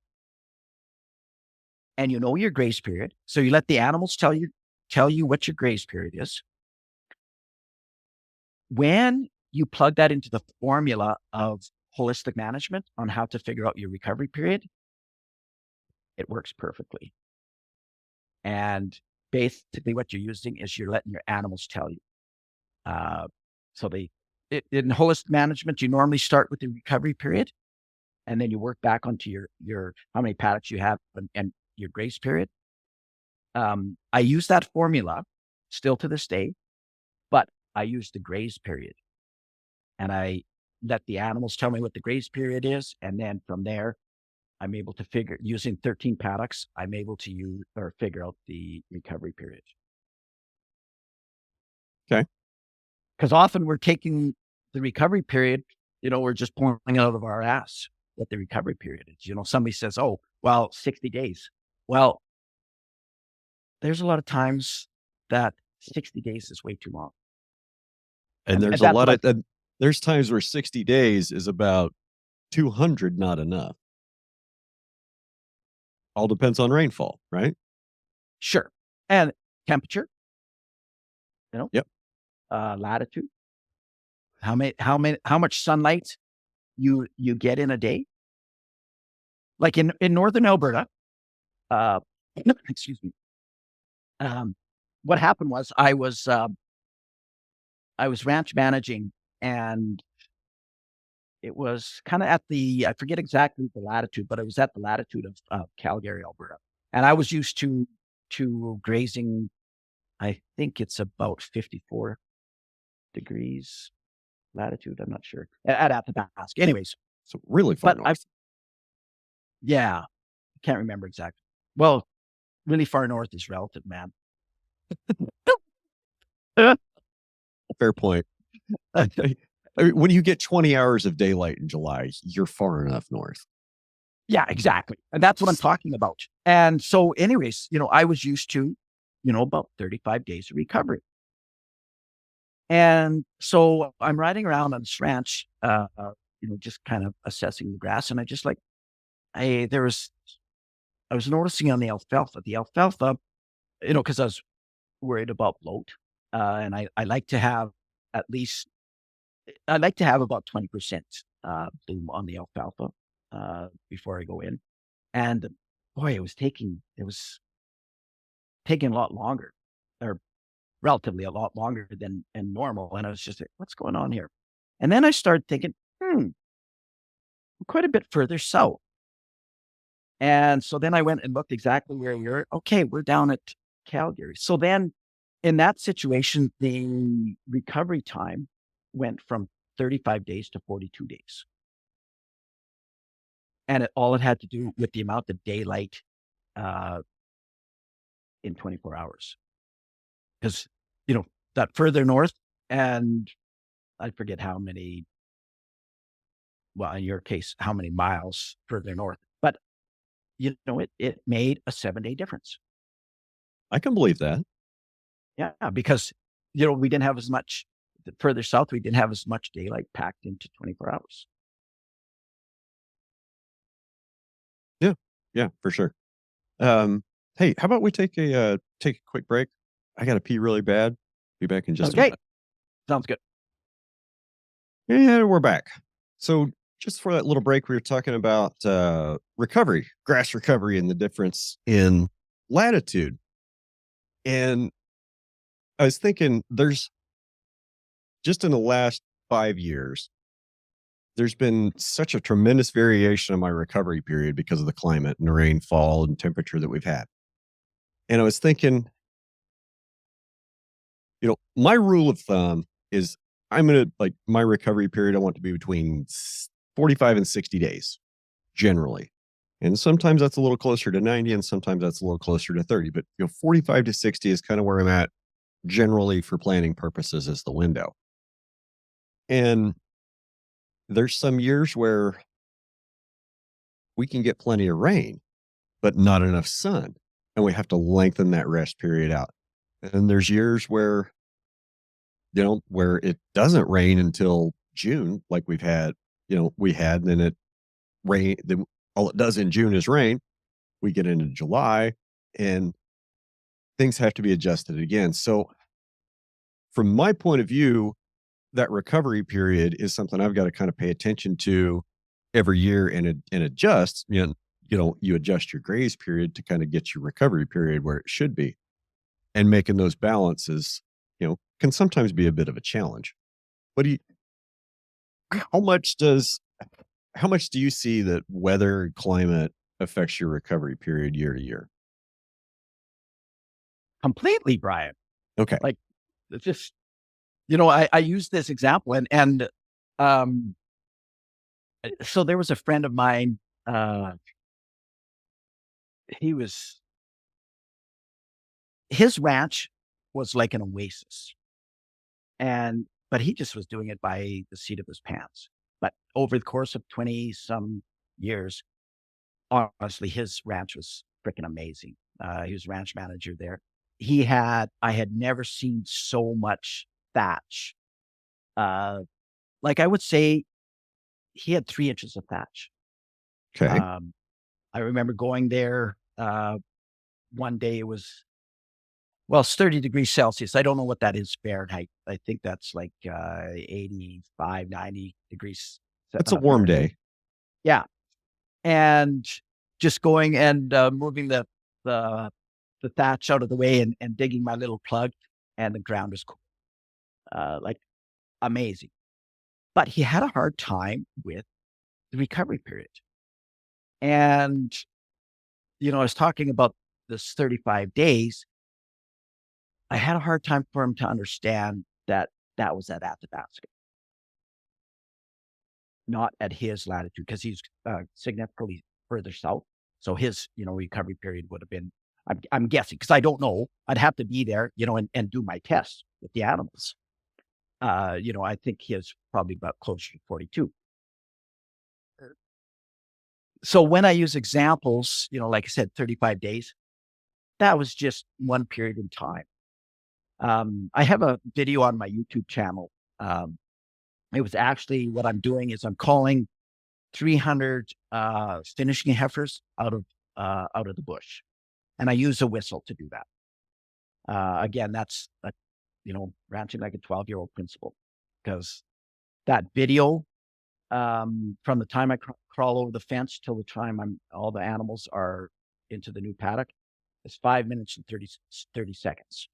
and you know your grace period, so you let the animals tell you what your grace period is. When you plug that into the formula of holistic management on how to figure out your recovery period, it works perfectly. And basically what you're using is you're letting your animals tell you. Uh, so in holistic management, you normally start with the recovery period and then you work back onto your how many paddocks you have and your grace period. I use that formula still to this day, but I use the graze period and I let the animals tell me what the graze period is. And then from there, I'm able to figure using 13 paddocks, I'm able to use or figure out the recovery period. Okay. Because often we're taking the recovery period, we're just pulling it out of our ass what the recovery period is. Somebody says, oh, well, 60 days. Well, there's a lot of times that 60 days is way too long. And And there's a that's lot what of there's times where 60 days is about 200 not enough. All depends on rainfall, right? sure. And temperature, you know, Yep. latitude, how much sunlight you get in a day. Like in northern Alberta, uh, excuse me. What happened was I was ranch managing and it was kind of I forget exactly the latitude, but it was at the latitude of Calgary, Alberta. And I was used to grazing. I think it's about 54 degrees latitude. I'm not sure at Athabasca. Anyways, So really far but I've north. yeah, can't remember exactly. Well, really far north is relative, man. Fair point. I mean, when you get 20 hours of daylight in July, you're far enough north. Yeah, exactly. And that's what I'm talking about. And so, anyways, I was used to, about 35 days of recovery. And so I'm riding around on this ranch, just kind of assessing the grass. And I just like, I was noticing on the alfalfa, because I was worried about bloat. And I like to have at least, I like to have about 20% bloom on the alfalfa before I go in. And boy, it was taking a lot longer, or relatively a lot longer than normal. And I was just like, what's going on here? And then I started thinking, hmm, quite a bit further south. And so then I went and looked exactly where we were. Okay, we're down at Calgary. So then in that situation, the recovery time went from 35 days to 42 days. And it had to do with the amount of daylight uh, in 24 hours. Because, that further north, and I forget how many, well, in your case, how many miles further north, but it made a 7-day difference. I can believe that. Yeah, because, we didn't have as much further south, we didn't have as much daylight packed into 24 hours. Yeah. Yeah, for sure. Um, hey, how about we take a quick break? I gotta pee really bad. Be back in just a Okay, minute. sounds good. And we're back. So just for that little break, we were talking about recovery, grass recovery, and the difference in latitude. And I was thinking, there's just in the last 5 years, there's been such a tremendous variation in my recovery period because of the climate and the rainfall and temperature that we've had. And I was thinking, my rule of thumb is I'm gonna like my recovery period. I want to be between 45 and 60 days generally. And sometimes that's a little closer to 90 and sometimes that's a little closer to 30. But 45 to 60 is kind of where I'm at generally for planning purposes as the window. And there's some years where we can get plenty of rain, but not enough sun. And we have to lengthen that rest period out. And there's years where it doesn't rain until June, like we had, and then it rain. Then all it does in June is rain. We get into July, and things have to be adjusted again. So, from my point of view, that recovery period is something I've got to kind of pay attention to every year and adjust. You adjust your graze period to kind of get your recovery period where it should be, and making those balances, can sometimes be a bit of a challenge. What do you? How much does how much do you see that weather and climate affects your recovery period year to year? Completely, Brian. Okay. Like, it's just, I use this example, um, so there was a friend of mine, uh, he was his ranch was like an oasis, but he just was doing it by the seat of his pants. But over the course of 20 some years, honestly, his ranch was freaking amazing. He was ranch manager there. I had never seen so much thatch. Uh, like I would say he had 3 inches of thatch. Okay. Um, I remember going there, one day. It was, well, it's 30 degrees Celsius. I don't know what that is Fahrenheit. I think that's like, 85, 90 degrees, That's a warm Fahrenheit. day. Yeah, and just going and, moving the the thatch out of the way and digging my little plug, and the ground was cool, like, amazing. But he had a hard time with the recovery period, and, I was talking about this 35 days. I had a hard time for him to understand that that was at Athabasca, not at his latitude, because he's, significantly further south. So his, recovery period would have been, I'm guessing, because I don't know. I'd have to be there, and do my tests with the animals. I think his probably about closer to 42. So when I use examples, like I said, 35 days, that was just one period in time. I have a video on my YouTube channel. It was actually, what I'm doing is I'm calling 300 finishing heifers out of the bush, and I use a whistle to do that. Again, that's ranching like a 12-year-old principle, because that video, from the time I crawl over the fence till the time all the animals are into the new paddock is 5 minutes and 30 seconds.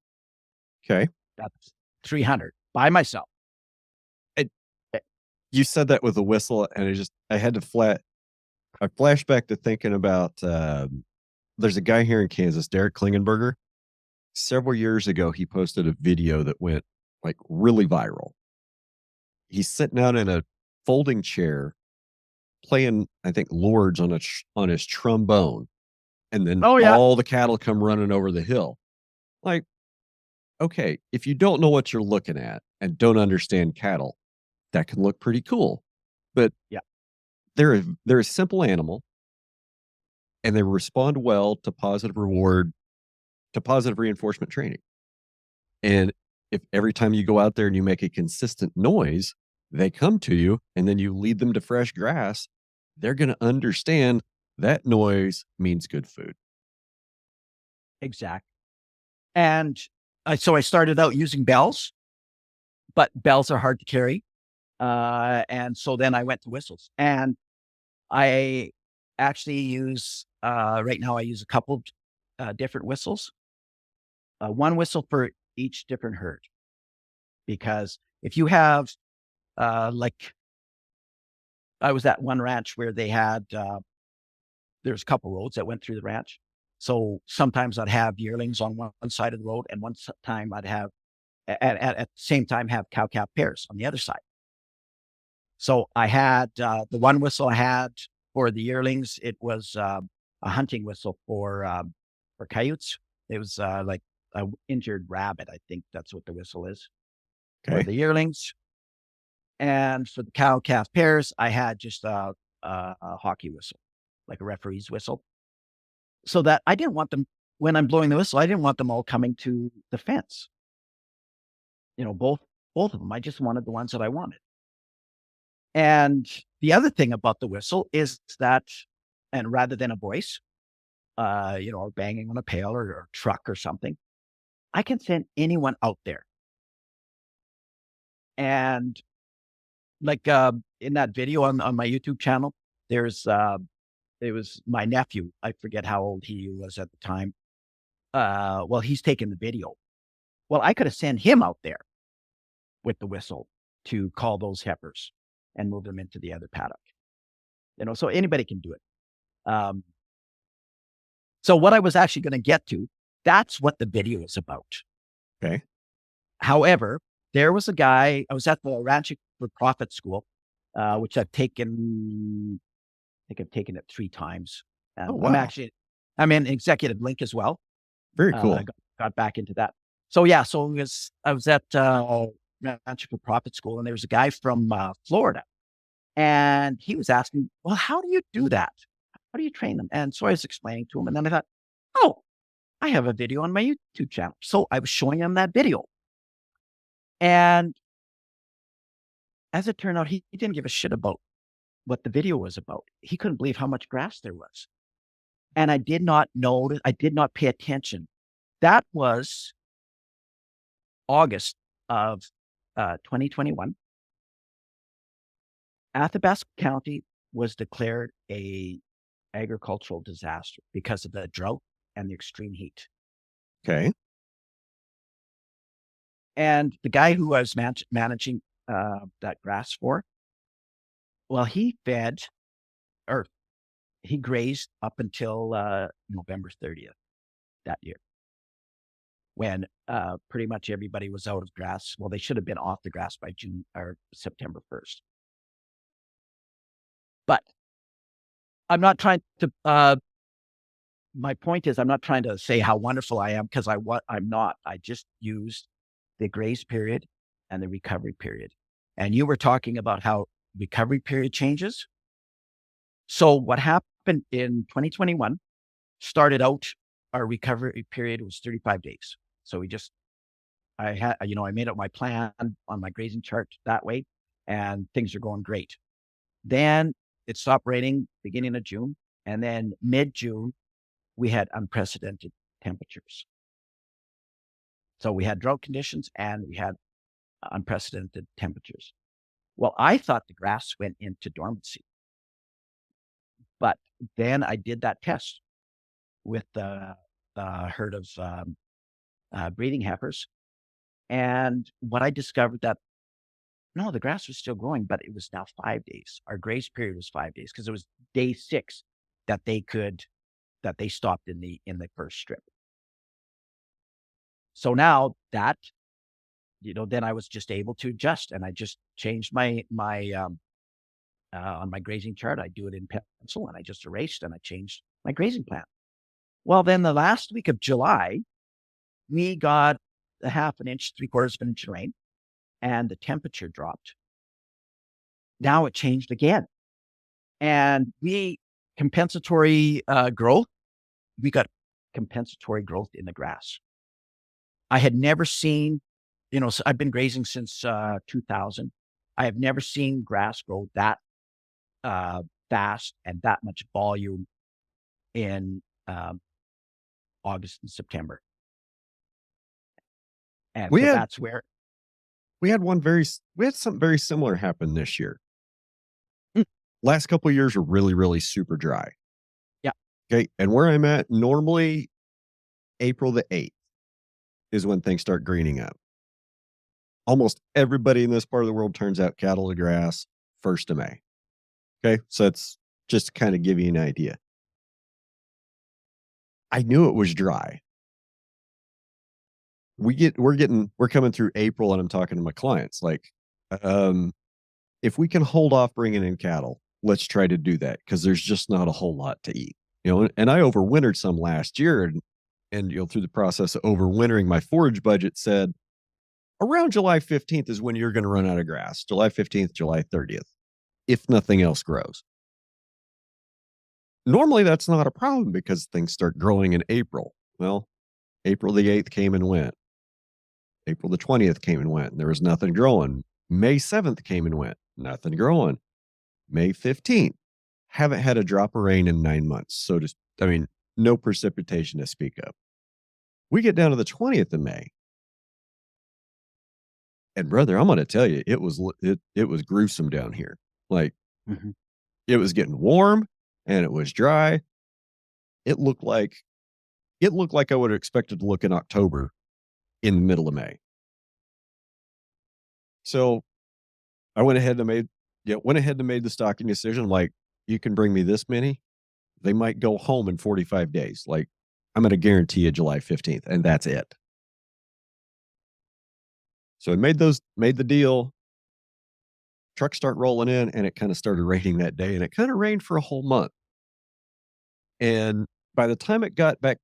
Okay. That's 300 by myself. I Eh, You said that with a whistle, and I had to I flashed back to thinking about, there's a guy here in Kansas, Derek Klingenberger. Several years ago, he posted a video that went, like, really viral. He's sitting out in a folding chair playing, I think, Lords on his trombone, and then Oh, yeah, all the cattle come running over the hill. Like, okay, if you don't know what you're looking at and don't understand cattle, that can look pretty cool. But yeah, they're a simple animal, and they respond well to positive reinforcement training. And if every time you go out there and you make a consistent noise, they come to you and then you lead them to fresh grass, they're going to understand that noise means good food. exactly. And so I started out using bells, but bells are hard to carry. And so then I went to whistles, and I actually use, right now I use a couple different whistles, one whistle for each different herd. Because if you have, like, I was at one ranch where they had, there's a couple roads that went through the ranch. So sometimes I'd have yearlings on one side of the road, and time I'd have, at the same time, have cow calf pairs on the other side. So I had, the one whistle I had for the yearlings, it was, a hunting whistle for coyotes. It was, like a injured rabbit. I think that's what the whistle is for Okay. the yearlings. And for the cow calf pairs, I had just a hockey whistle, like a referee's whistle, so that I didn't want them, when I'm blowing the whistle, I didn't want them all coming to the fence. Both of them. I just wanted the ones that I wanted. And the other thing about the whistle is that, and rather than a voice, or banging on a pail or truck or something, I can send anyone out there. And like, in that video on my YouTube channel, there's, it was my nephew. I forget how old he was at the time. Well, he's taking the video. Well, I could have sent him out there with the whistle to call those heifers and move them into the other paddock. So anybody can do it. Um, so what I was actually going to get to, that's what the video is about. Okay. However, there was a guy, I was at the Ranching for Profit school, which I think I've taken it 3 times. Oh, I'm wow. actually, I'm in executive link as well. Very I cool. got back into that. So yeah, I was at, Ranching for Profit school, and there was a guy from, Florida, and he was asking, "Well, how do you do that? How do you train them?" And so I was explaining to him, and then I thought, "Oh, I have a video on my YouTube channel." So I was showing him that video. And as it turned out, he didn't give a shit about what the video was about. He couldn't believe how much grass there was. And I did not pay attention. That was August of 2021. Athabasca County was declared a agricultural disaster because of the drought and the extreme heat. Okay. And the guy who I was managing that grass for, well, or he grazed up until November 30th that year, when pretty much everybody was out of grass. Well, they should have been off the grass by June or September 1st. But I'm not trying to. My point is, I'm not trying to say how wonderful I am, because I'm not. I just used the grace period and the recovery period. And you were talking about how recovery period changes. So what happened in 2021 started out, our recovery period was 35 days. So I made up my plan on my grazing chart that way, and things are going great. Then it stopped raining beginning of June. And then mid-June, we had unprecedented temperatures. So we had drought conditions and we had unprecedented temperatures. Well, I thought the grass went into dormancy, but then I did that test. with a herd of breeding heifers. And what I discovered that no, the grass was still growing, but it was now 5 days. Our grace period was 5 days because it was day six that they stopped in the first strip. So now that, then I was just able to adjust, and I just changed on my grazing chart. I do it in pencil, and I just erased and I changed my grazing plan. Well, then the last week of July, we got a half an inch, three-quarters of an inch of rain, and the temperature dropped. Now it changed again. And compensatory growth, we got compensatory growth in the grass. I had never seen, so I've been grazing since 2000. I have never seen grass grow that fast and that much volume in August and September. And We so had that's where, we had something very similar happen this year. Mm, Last couple of years were really, really super dry. yeah, Okay. And where I'm at, normally April the 8th is when things start greening up. Almost everybody in this part of the world turns out cattle to grass 1st of May. Okay. So that's just to kind of give you an idea. I knew it was dry. We're coming through April and I'm talking to my clients like, um, if we can hold off bringing in cattle, let's try to do that because there's just not a whole lot to eat. And I overwintered some last year and through the process of overwintering, my forage budget said around July 15th is when you're going to run out of grass. July 15th, July 30th, if nothing else grows. Normally that's not a problem because things start growing in April. Well, April the 8th came and went. April the 20th came and went. And there was nothing growing. May 7th came and went. Nothing growing. May 15th. Haven't had a drop of rain in 9 months. No precipitation to speak of. We get down to the 20th of May. And brother, I'm going to tell you, it was gruesome down here. Like mhm. it was getting warm and it was dry. It looked like I would have expected to look in October in the middle of May. So I went ahead and made the stocking decision. Like, you can bring me this many. They might go home in 45 days. Like, I'm going to guarantee you July 15th, and that's it. So I made the deal. Trucks start rolling in, and it kind of started raining that day, and it kind of rained for a whole month. And by the time it got back,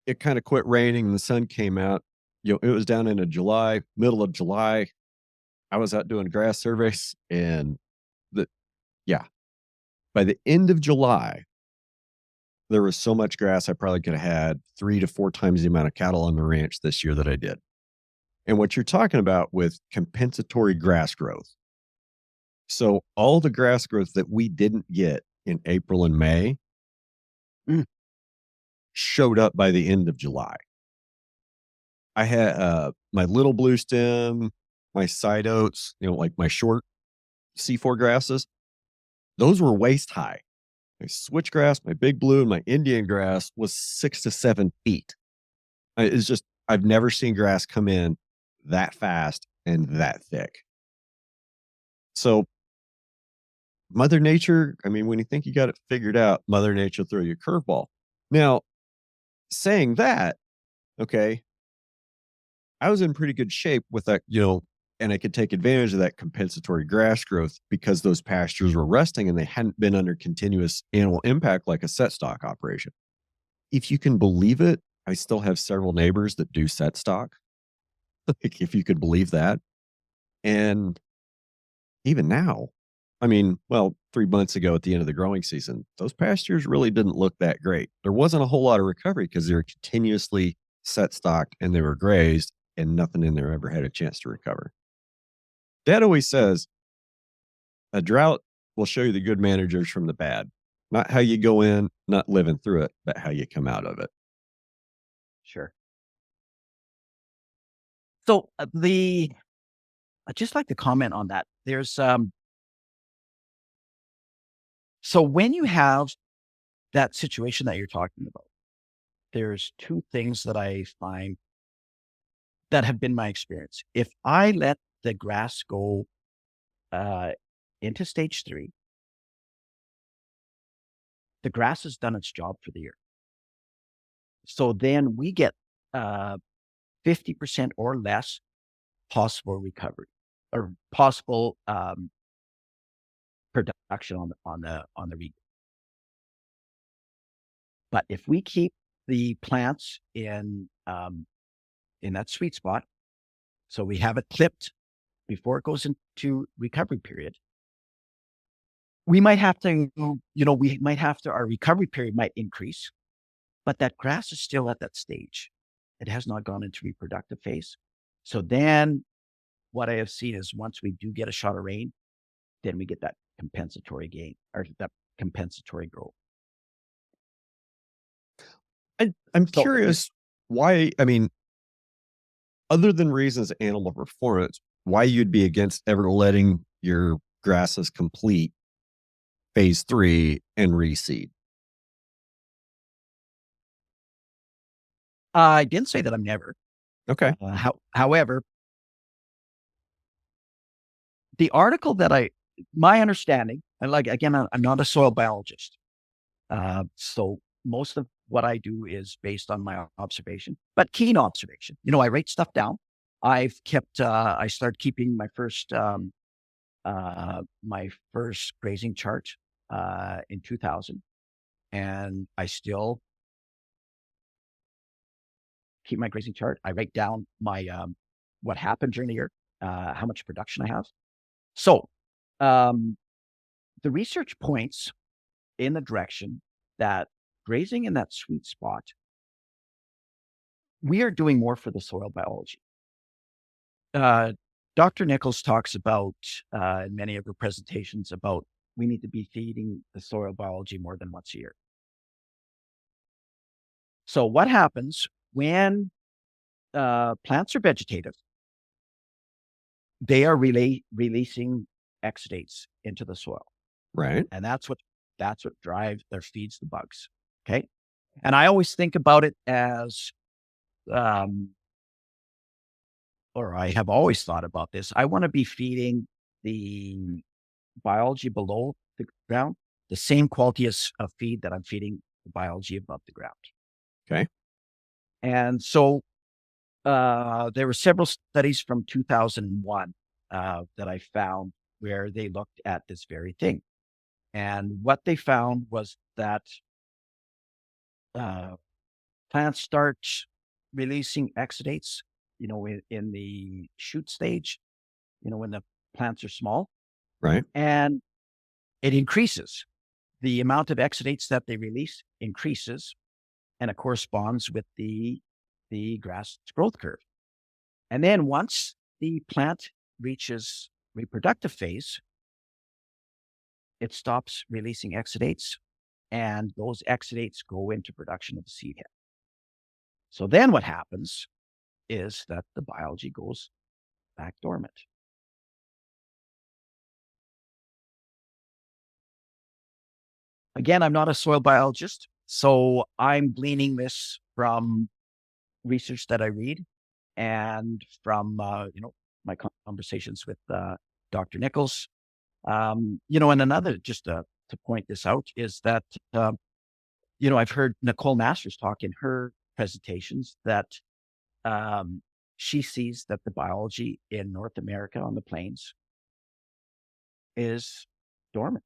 it kind of quit raining and the sun came out. It was down into July, middle of July. I was out doing grass surveys, and the yeah, by the end of July, there was so much grass I probably could have had 3 to 4 times the amount of cattle on the ranch this year that I did. And what you're talking about with compensatory grass growth. So all the grass growth that we didn't get in April and May Mm, showed up by the end of July. I had my little blue stem, my side oats, like my short C4 grasses, those were waist high. My switchgrass, my big blue, and my Indian grass was 6 to 7 feet. It's just, I've never seen grass come in that fast and that thick. So Mother Nature, when you think you got it figured out, Mother Nature throw you a curveball. Now, saying that, okay, I was in pretty good shape with that, and I could take advantage of that compensatory grass growth because those pastures were resting and they hadn't been under continuous animal impact like a set stock operation. If you can believe it, I still have several neighbors that do set stock. Like, if you could believe that. And even now, 3 months ago at the end of the growing season, those pastures really didn't look that great. There wasn't a whole lot of recovery because they were continuously set stocked and they were grazed and nothing in there ever had a chance to recover. Dad always says a drought will show you the good managers from the bad, not how you go in, not living through it, but how you come out of it. sure. So I'd just like to comment on that. So when you have that situation that you're talking about, there's two things that I find that have been my experience. If I let the grass go uh, into stage 3, the grass has done its job for the year. So then we get 50% or less possible recovery or possible production on the reed. But if we keep the plants in that sweet spot, so we have it clipped before it goes into recovery period, we might have to, our recovery period might increase, but that grass is still at that stage. It has not gone into reproductive phase. So then what I have seen is once we do get a shot of rain, then we get that compensatory gain or that compensatory growth. I'm So curious why, I mean, other than reasons animal performance, why you'd be against ever letting your grasses complete phase 3 and reseed. I didn't say that I'm never. Okay. However, the article that my understanding, and like again, I'm not a soil biologist, so most of what I do is based on my observation, but keen observation. I write stuff down. I started keeping my first grazing chart in 2000, and I still keep my grazing chart. I write down my what happened during the year, how much production I have. So the research points in the direction that grazing in that sweet spot, we are doing more for the soil biology. Dr. Nichols talks about in many of her presentations about we need to be feeding the soil biology more than once a year. So what happens when plants are vegetative? They are releasing exudates into the soil. Right. And that's what feeds the bugs. Okay. And I always think about it as, or I have always thought about this. I want to be feeding the biology below the ground the same quality of feed that I'm feeding the biology above the ground. Okay. And so there were several studies from 2001 that I found where they looked at this very thing. And what they found was that plants start releasing exudates, in the shoot stage, when the plants are small. Right. And it increases. The amount of exudates that they release increases, and it corresponds with the grass growth curve. And then once the plant reaches reproductive phase, it stops releasing exudates, and those exudates go into production of the seed head. So then what happens is that the biology goes back dormant. Again, I'm not a soil biologist, so I'm gleaning this from research that I read and from my conversations with Dr. Nichols. And another, just to point this out, is that I've heard Nicole Masters talk in her presentations that she sees that the biology in North America on the plains is dormant.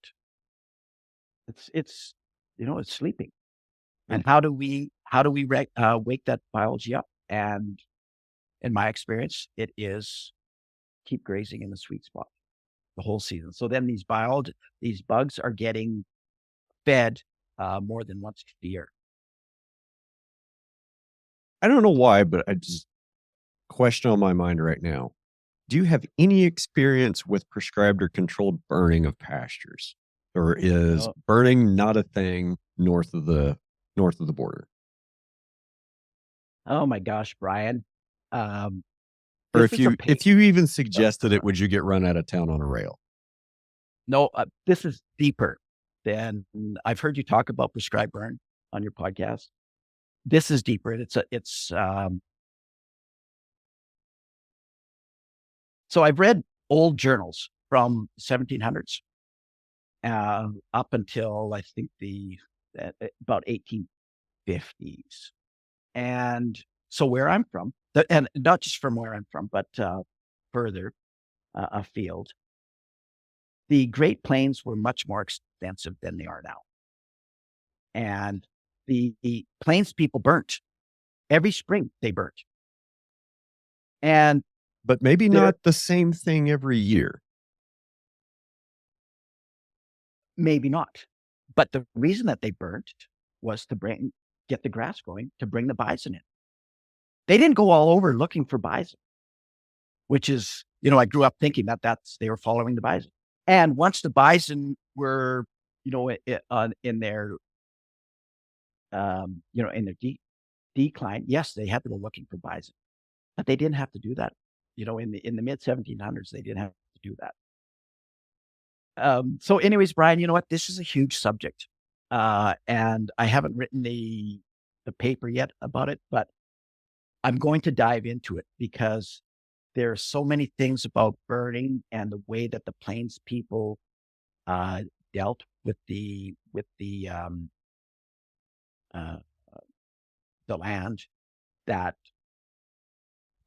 It's sleeping. And how do we wake that biology up? And in my experience, it is keep grazing in the sweet spot the whole season. So then these bugs are getting fed more than once a year. I don't know why, but I just question on my mind right now. Do you have any experience with prescribed or controlled burning of pastures? Or is burning not a thing north of the border? Oh my gosh, Brian. Or if you even suggested it, would you get run out of town on a rail? No, this is deeper. than I've heard you talk about prescribed burn on your podcast. This is deeper. So I've read old journals from 1700s up until I think about 1850s. And so where I'm from, and not just from where I'm from, but further afield, the Great Plains were much more extensive than they are now. And the Plains people burnt every spring. They burnt, and But maybe there not the same thing every year. maybe not. But the reason that they burnt was to get the grass going to bring the bison in. They didn't go all over looking for bison, which is, I grew up thinking that they were following the bison. And once the bison were, in their, in their decline, yes, they had to go looking for bison, but they didn't have to do that. In the mid 1700s, they didn't have to do that. So anyways, Brian, you know what? This is a huge subject. And I haven't written the paper yet about it, but I'm going to dive into it because there are so many things about burning and the way that the Plains people dealt uh, the land that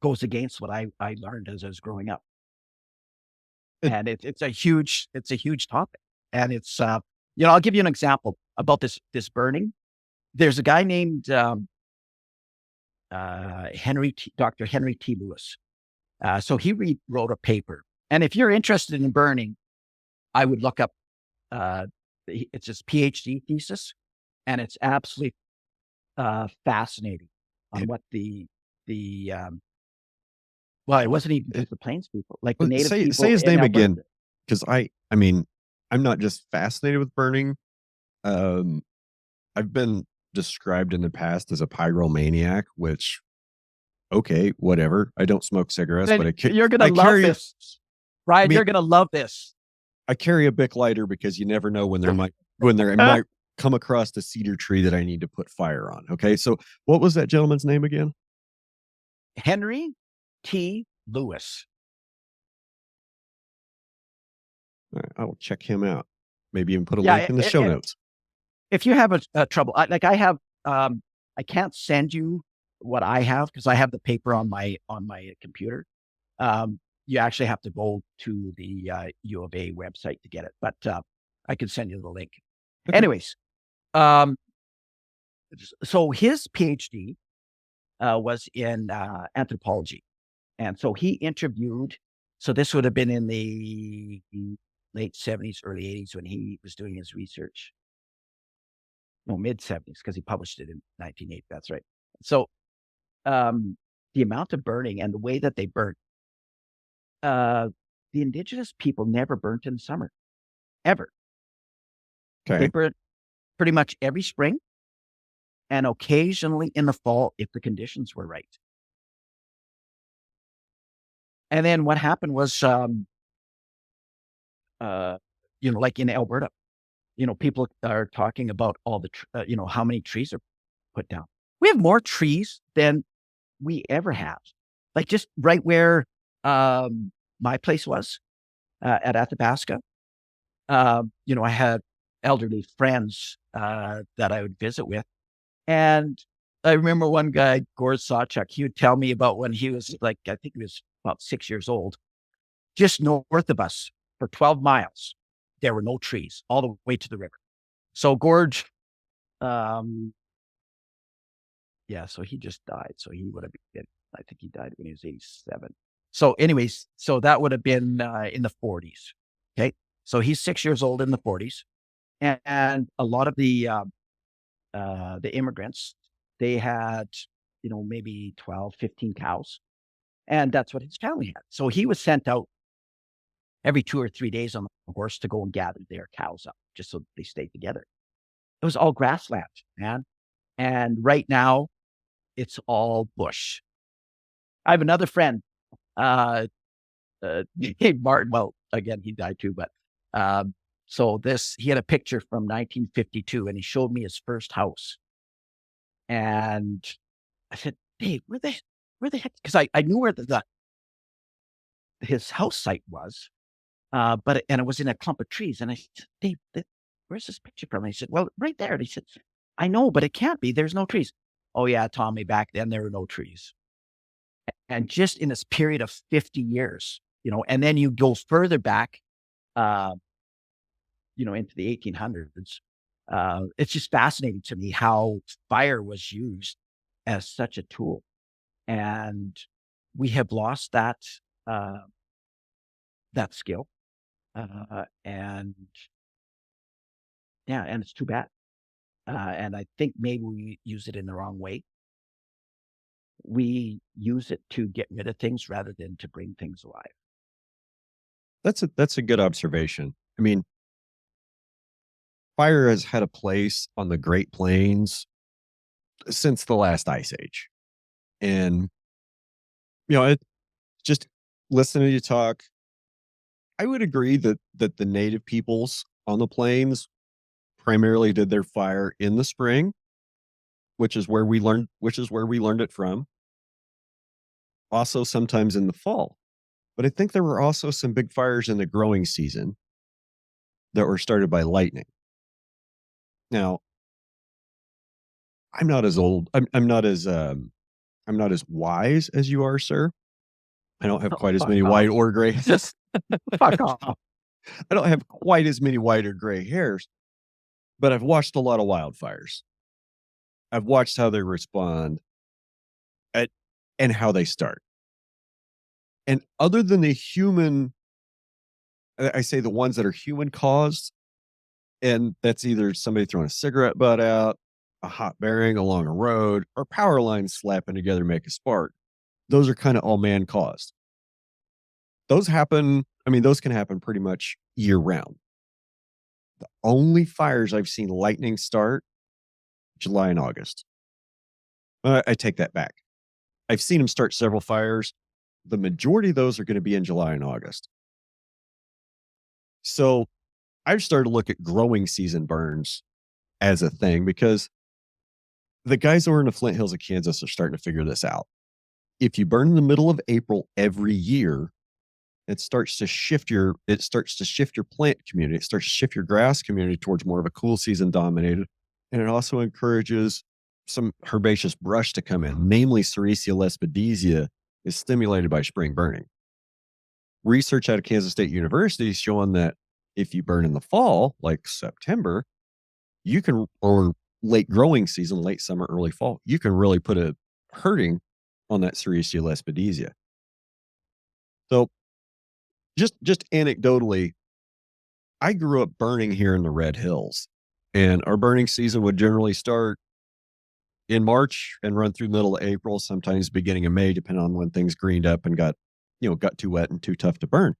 goes against what I learned as I was growing up. It And it's a huge topic. And it's I'll give you an example about this burning. There's a guy named Dr. Henry T. Lewis. So he wrote a paper. And if you're interested in burning, I would look up it's his PhD thesis, and it's absolutely fascinating on it what well, it wasn't even just the Plains people, like the well, native say people his in name again, Alberta. because I mean, I'm not just fascinated with burning. Um, I've been described in the past as a pyromaniac, which okay, whatever. I don't smoke cigarettes, Then but you're gonna I love carry. this, I Brian. mean, You're gonna love this. I carry a Bic lighter because you never know when there might come across a cedar tree that I need to put fire on. Okay, so what was that gentleman's name again? Henry T. Lewis. All right, I will check him out. Maybe even put a link Yeah, in the show notes. if you have a trouble, I have, I can't send you what I have because I have the paper on my computer. You actually have to go to the U of A website to get it, but I can send you the link. Okay. Anyways, um, so his PhD was in anthropology, and so he interviewed. So this would have been in the late 70s, early 80s when he was doing his research. No, mid 70s, because he published it in 1980. That's right. So the amount of burning and the way that they burnt, uh, the indigenous people never burnt in the summer, ever. They Okay. burnt pretty much every spring and occasionally in the fall if the conditions were right. And then what happened was, uh, like in Alberta, people are talking about all the, how many trees are put down. We have more trees than we ever have. Like just right where my place was at Athabasca. I had elderly friends that I would visit with. And I remember one guy, Gord Sawchuk, he would tell me about when he was like, I think he was about 6 years old, just north of us for 12 miles. There were no trees all the way to the river. So Gord, um, yeah, so he just died. So he would have been, I think he died when he was 87. So anyways, so that would have been in the 40s. Okay. So he's 6 years old in the 40s. And a lot of the immigrants, they had, maybe 12, 15 cows. And that's what his family had. So he was sent out every 2 or 3 days on the horse to go and gather their cows up just so they stayed together. It was all grassland, man. And right now it's all bush. I have another friend, named Martin. Well, again, he died too, but So he had a picture from 1952 and he showed me his first house. And I said, "Dave, where the heck?" Because I knew where his house site was, and it was in a clump of trees. And I said, "Dave, where's this picture from?" And he said, "Well, right there." And he said, "I know, but it can't be. There's no trees." Oh yeah, Tommy, back then there were no trees. And just in this period of 50 years, and then you go further back, uh, into the 1800s. It's just fascinating to me how fire was used as such a tool. And we have lost uh, that skill. And yeah, and it's too bad. And I think maybe we use it in the wrong way. We use it to get rid of things rather than to bring things alive. That's a good observation. I mean, fire has had a place on the Great Plains since the last ice age. And, it just listening to you talk, I would agree that the native peoples on the plains primarily did their fire in the spring, which is where we learned it from. Also sometimes in the fall. But I think there were also some big fires in the growing season that were started by lightning. Now, I'm not as old. I'm not as wise as you are, sir. I don't have Oh, quite as fuck many off. white or gray. Just fuck off. I don't have quite as many white or gray hairs, but I've watched a lot of wildfires. I've watched how they respond at, and how they start. And other than the human, I say the ones that are human caused, and that's either somebody throwing a cigarette butt out, a hot bearing along a road, or power lines slapping together to make a spark. Those are kind of all man caused. Those happen. I mean, those can happen pretty much year round. The only fires I've seen lightning start July and August. I take that back. I've seen them start several fires. The majority of those are going to be in July and August. So I've started to look at growing season burns as a thing because the guys over in the Flint Hills of Kansas are starting to figure this out. If you burn in the middle of April every year, it starts to shift your plant community. It starts to shift your grass community towards more of a cool season dominated. And it also encourages some herbaceous brush to come in, namely Sericea lespedeza is stimulated by spring burning. Research out of Kansas State University is showing that if you burn in the fall, like September, you can, or late growing season, late summer, early fall, you can really put a hurting on that Sericea lespedeza. So just anecdotally, I grew up burning here in the Red Hills, and our burning season would generally start in March and run through middle of April, sometimes beginning of May, depending on when things greened up and got too wet and too tough to burn.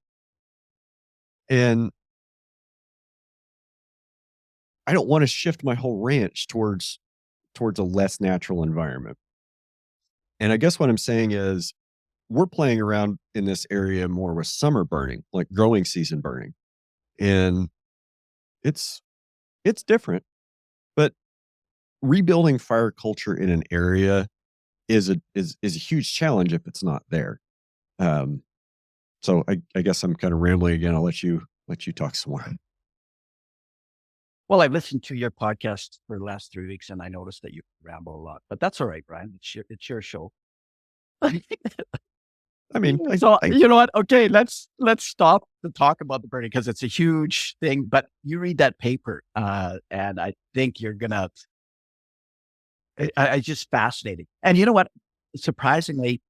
And I don't want to shift my whole ranch towards a less natural environment. And I guess what I'm saying is we're playing around in this area more with summer burning, like growing season burning. And it's it's different, but rebuilding fire culture in an area is a huge challenge if it's not there. Um, so I guess I'm kind of rambling again. I'll let you talk some more. Well, I've listened to your podcast for the last 3 weeks, and I noticed that you ramble a lot, but that's all right, Brian. It's your show. I mean, So, I you know what? Okay, let's stop to talk about the burning because it's a huge thing, but you read that paper, and I think you're gonna I just fascinating. And you know what? Surprisingly,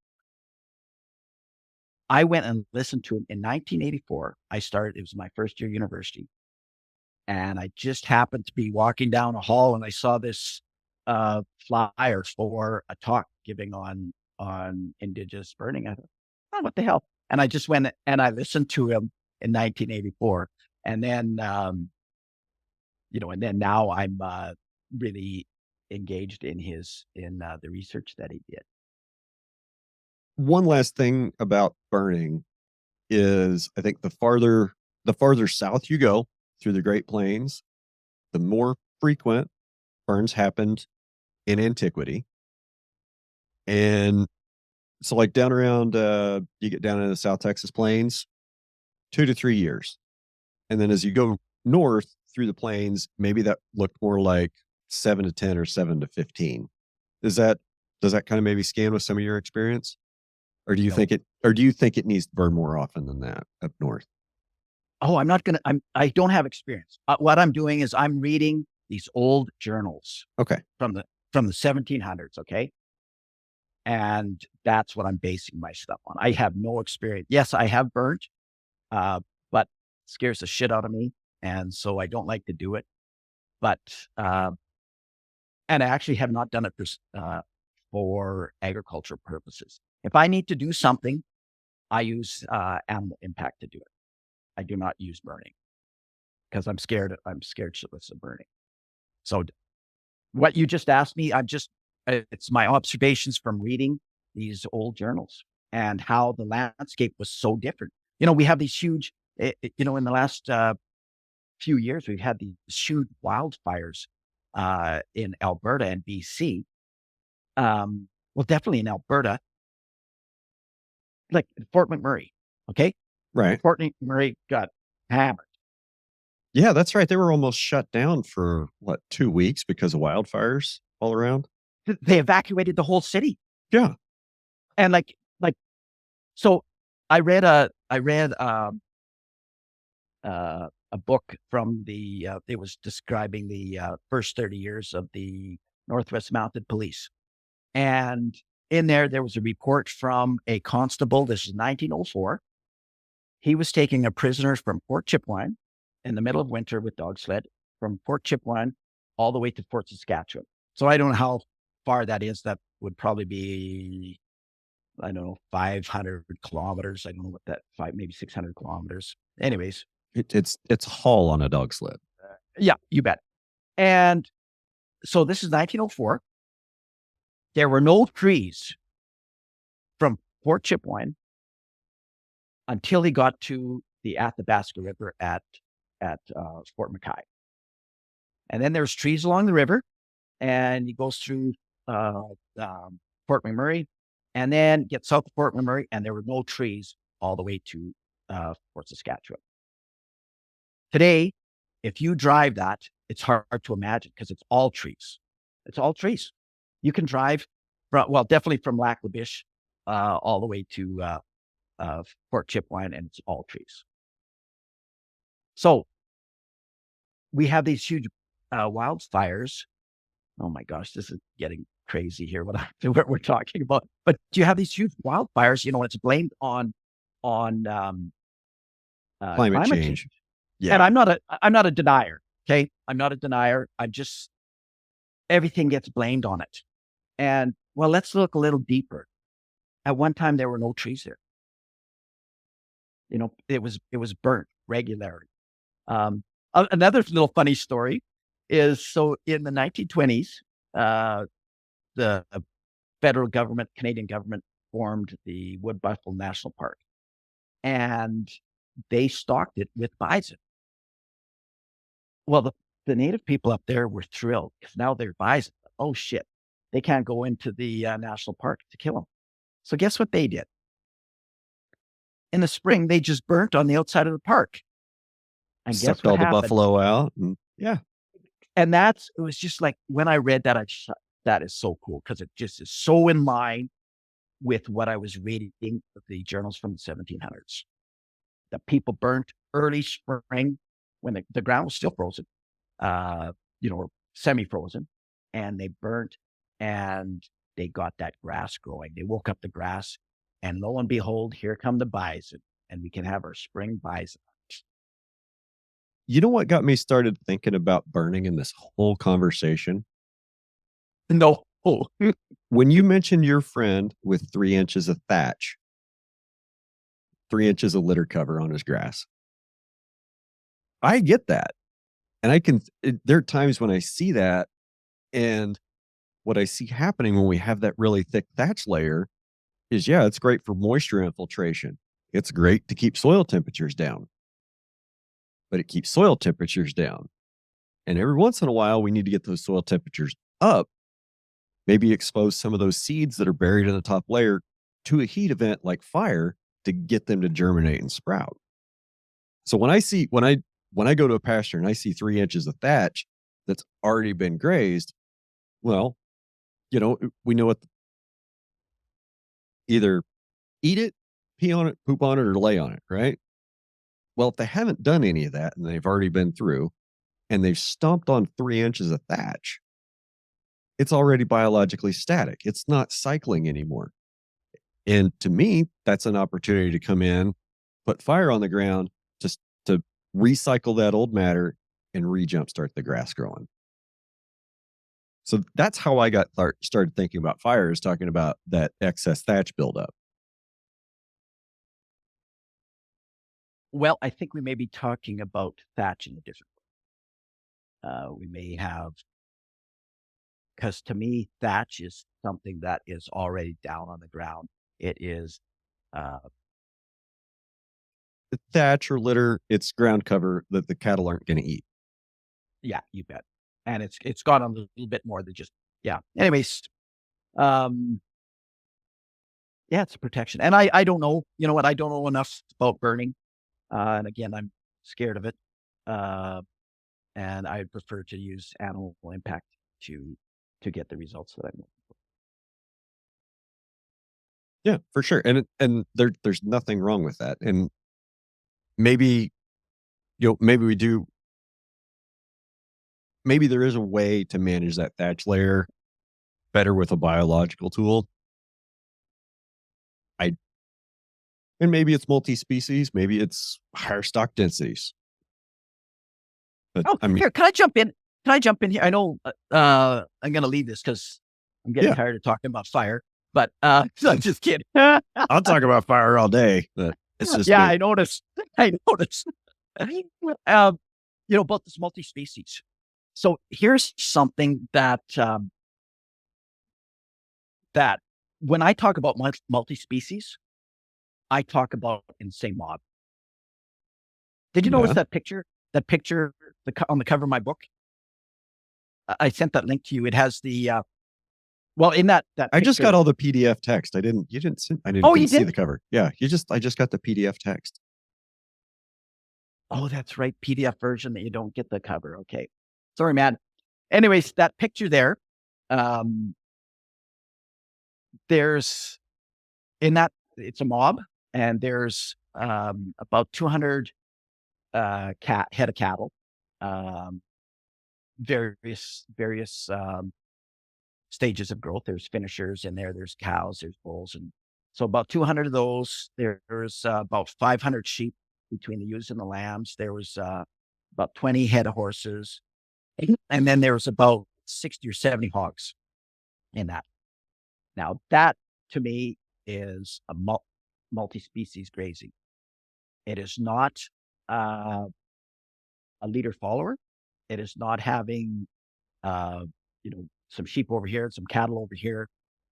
I went and listened to him in 1984. It was my first year university, and I just happened to be walking down a hall, and I saw this, flyer for a talk giving on indigenous burning. I thought, "Oh, what the hell?" And I just went and I listened to him in 1984, and then, and then now I'm, really engaged in the research that he did. one last thing about burning is I think the farther south you go, through the Great Plains, the more frequent burns happened in antiquity. And so, like down around, you get down in the South Texas plains, 2 to 3 years. And then as you go north through the plains, maybe that looked more like 7 to 10 or 7 to 15. Is that, does that kind of maybe scan with some of your experience? Or No. do you think it needs to burn more often than that up north? Oh, I don't have experience. What I'm doing is I'm reading these old journals Okay. from the 1700s. Okay. And that's what I'm basing my stuff on. I have no experience. Yes, I have burnt, but it scares the shit out of me. And so I don't like to do it. But, and I actually have not done it for agriculture purposes. If I need to do something, I use animal impact to do it. I do not use burning because I'm scared shitless of burning. So what you just asked me, it's my observations from reading these old journals and how the landscape was so different. We have these huge, in the last few years, we've had these huge wildfires in Alberta and BC. Well, definitely in Alberta, like Fort McMurray. Okay. Right. Fort McMurray got hammered. Yeah, that's right. They were almost shut down for what, 2 weeks because of wildfires all around. They evacuated the whole city. Yeah. And so I read a book from it was describing the first 30 years of the Northwest Mounted Police. And in there was a report from a constable. This is 1904. He was taking a prisoner from Fort Chipewyan in the middle of winter with dog sled from Fort Chipewyan all the way to Fort Saskatchewan. So I don't know how far that is. That would probably be, I don't know, 500 kilometers. I don't know what that, maybe 600 kilometers. Anyways. It's a haul on a dog sled. Yeah, you bet. And so this is 1904. There were no trees from Fort Chipewyan until he got to the Athabasca River at Fort McKay. And then there's trees along the river, and he goes through Fort McMurray, and then gets south of Fort McMurray, and there were no trees all the way to Fort Saskatchewan. Today, if you drive that, it's hard to imagine because it's all trees. It's all trees. You can drive definitely from Lac La Biche all the way to Fort Chipewyan, and it's all trees. So we have these huge wildfires. Oh my gosh, this is getting crazy here. What we're talking about, but you have these huge wildfires. It's blamed on Climate change. Yeah. And I'm not a denier. Okay, I'm not a denier. Everything gets blamed on it. And well, let's look a little deeper. At one time, there were no trees there. It was burnt regularly. Another little funny story is, so in the 1920s, the federal government, Canadian government, formed the Wood Buffalo National Park, and they stocked it with bison. Well, the native people up there were thrilled because now they're bison. Oh shit, they can't go into the national park to kill them. So guess what they did? In the spring, they just burnt on the outside of the park. And guess Sucked what all the happened? buffalo out. And yeah. And it was just like, when I read that, that is so cool because it just is so in line with what I was reading the journals from the 1700s. The people burnt early spring when the ground was still frozen, semi-frozen, and they burnt, and they got that grass growing. They woke up the grass, and lo and behold, here come the bison, and we can have our spring bison. You know what got me started thinking about burning in this whole conversation? No. When you mentioned your friend with 3 inches of thatch, 3 inches of litter cover on his grass, I get that. And there are times when I see that, and what I see happening when we have that really thick thatch layer is, yeah, it's great for moisture infiltration. It's great to keep soil temperatures down. but it keeps soil temperatures down. And every once in a while, we need to get those soil temperatures up, maybe expose some of those seeds that are buried in the top layer to a heat event like fire to get them to germinate and sprout. So when I go to a pasture and I see 3 inches of thatch that's already been grazed, well, we know what either eat it, pee on it, poop on it, or lay on it, right? Well, if they haven't done any of that and they've already been through and they've stomped on 3 inches of thatch, it's already biologically static. It's not cycling anymore. And to me, that's an opportunity to come in, put fire on the ground just to recycle that old matter and re-jumpstart the grass growing. So that's how I started thinking about fire, is talking about that excess thatch buildup. Well, I think we may be talking about thatch in a different we may have, because to me, thatch is something that is already down on the ground. It is, uh, The thatch or litter, it's ground cover that the cattle aren't going to eat. yeah, you bet. And it's gone on a little bit more than just, yeah. Anyways, um, yeah, it's a protection. And I don't know, you know what? I don't know enough about burning. And again, I'm scared of it. Uh, and I prefer to use animal impact to get the results that I want. Yeah, for sure. And there's nothing wrong with that. And maybe maybe we do. Maybe there is a way to manage that thatch layer better with a biological tool. I And maybe it's multi-species, maybe it's higher stock densities. But Oh, I mean, here, can I jump in? Can I jump in here? I know, I'm gonna leave this because I'm getting yeah, tired of talking about fire, but, I'm just kidding. I'll talk about fire all day, but it's just Yeah, me. I noticed. I noticed. About this multi-species. So here's something that when I talk about multi-species, I talk about in the same mob. Did you notice Yeah. that picture? That picture on the cover of my book? I sent that link to you. It has the, well, in that I just got picture. all the PDF text. You didn't send I Oh, you didn't see did? the cover. Yeah, I just got the PDF text. Oh, that's right, PDF version that you don't get the cover, okay. Sorry, man. Anyways, that picture there, um, there's in that it's a mob, and there's, about 200, cat head of cattle, um, various stages of growth. There's finishers in there, there's cows, there's bulls, and so about 200 of those. There's, about 500 sheep between the ewes and the lambs. There was, about 20 head of horses, and then there was about 60 or 70 hogs in that. Now that, to me, is a multi-species grazing. It is not, uh, a leader follower. It is not having, some sheep over here and some cattle over here,